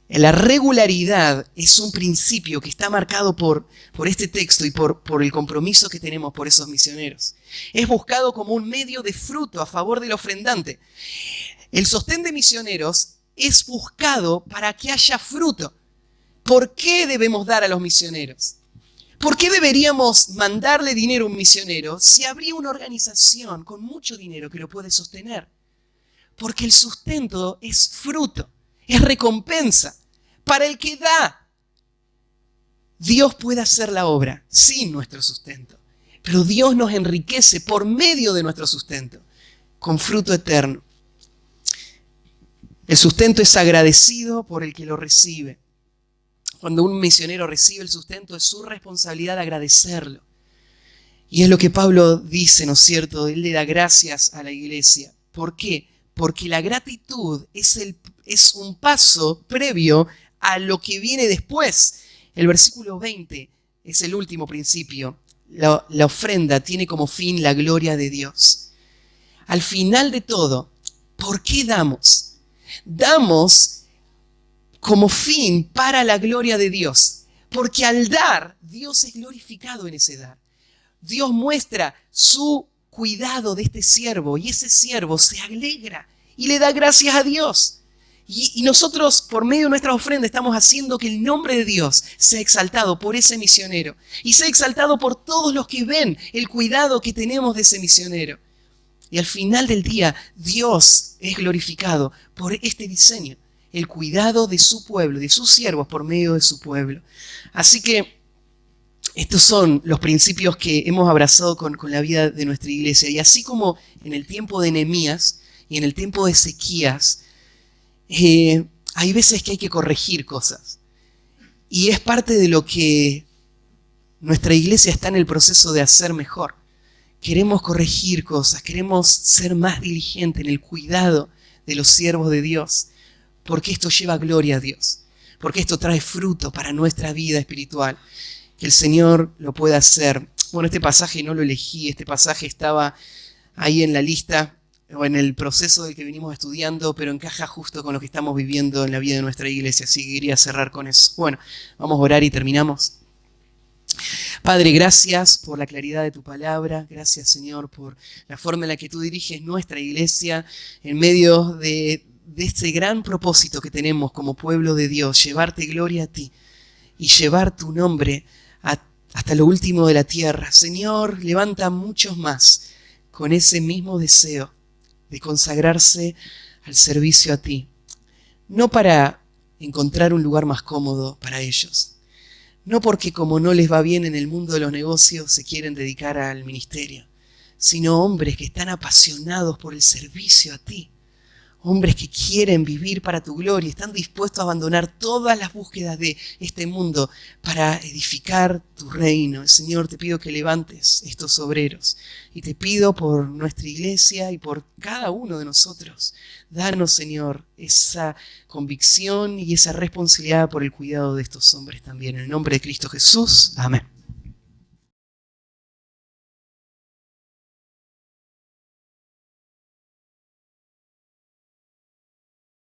la regularidad es un principio que está marcado por este texto y por el compromiso que tenemos por esos misioneros. Es buscado como un medio de fruto a favor del ofrendante. El sostén de misioneros es buscado para que haya fruto. ¿Por qué debemos dar a los misioneros? ¿Por qué deberíamos mandarle dinero a un misionero si habría una organización con mucho dinero que lo puede sostener? Porque el sustento es fruto, es recompensa para el que da. Dios puede hacer la obra sin nuestro sustento, pero Dios nos enriquece por medio de nuestro sustento, con fruto eterno. El sustento es agradecido por el que lo recibe. Cuando un misionero recibe el sustento, es su responsabilidad agradecerlo. Y es lo que Pablo dice, ¿no es cierto? Él le da gracias a la iglesia. ¿Por qué? Porque la gratitud es un paso previo a lo que viene después. El versículo 20 es el último principio. La ofrenda tiene como fin la gloria de Dios. Al final de todo, ¿por qué damos? Damos como fin para la gloria de Dios. Porque al dar, Dios es glorificado en ese dar. Dios muestra su cuidado de este siervo y ese siervo se alegra y le da gracias a Dios. Y nosotros, por medio de nuestra ofrenda, estamos haciendo que el nombre de Dios sea exaltado por ese misionero y sea exaltado por todos los que ven el cuidado que tenemos de ese misionero. Y al final del día, Dios es glorificado por este diseño, el cuidado de su pueblo, de sus siervos por medio de su pueblo. Así que estos son los principios que hemos abrazado con la vida de nuestra iglesia. Y así como en el tiempo de Nehemías y en el tiempo de Ezequías, hay veces que hay que corregir cosas. Y es parte de lo que nuestra iglesia está en el proceso de hacer mejor. Queremos corregir cosas, queremos ser más diligentes en el cuidado de los siervos de Dios, porque esto lleva gloria a Dios, porque esto trae fruto para nuestra vida espiritual. Que el Señor lo pueda hacer. Bueno, este pasaje no lo elegí, este pasaje estaba ahí en la lista o en el proceso del que venimos estudiando, pero encaja justo con lo que estamos viviendo en la vida de nuestra iglesia, así que quería cerrar con eso. Bueno, vamos a orar y terminamos. Padre, gracias por la claridad de tu palabra, gracias Señor por la forma en la que tú diriges nuestra iglesia en medio de este gran propósito que tenemos como pueblo de Dios, llevarte gloria a ti y llevar tu nombre hasta lo último de la tierra. Señor, levanta muchos más con ese mismo deseo de consagrarse al servicio a ti. No para encontrar un lugar más cómodo para ellos. No porque como no les va bien en el mundo de los negocios se quieren dedicar al ministerio, sino hombres que están apasionados por el servicio a ti. Hombres que quieren vivir para tu gloria, están dispuestos a abandonar todas las búsquedas de este mundo para edificar tu reino. Señor, te pido que levantes estos obreros y te pido por nuestra iglesia y por cada uno de nosotros. Danos, Señor, esa convicción y esa responsabilidad por el cuidado de estos hombres también. En el nombre de Cristo Jesús. Amén.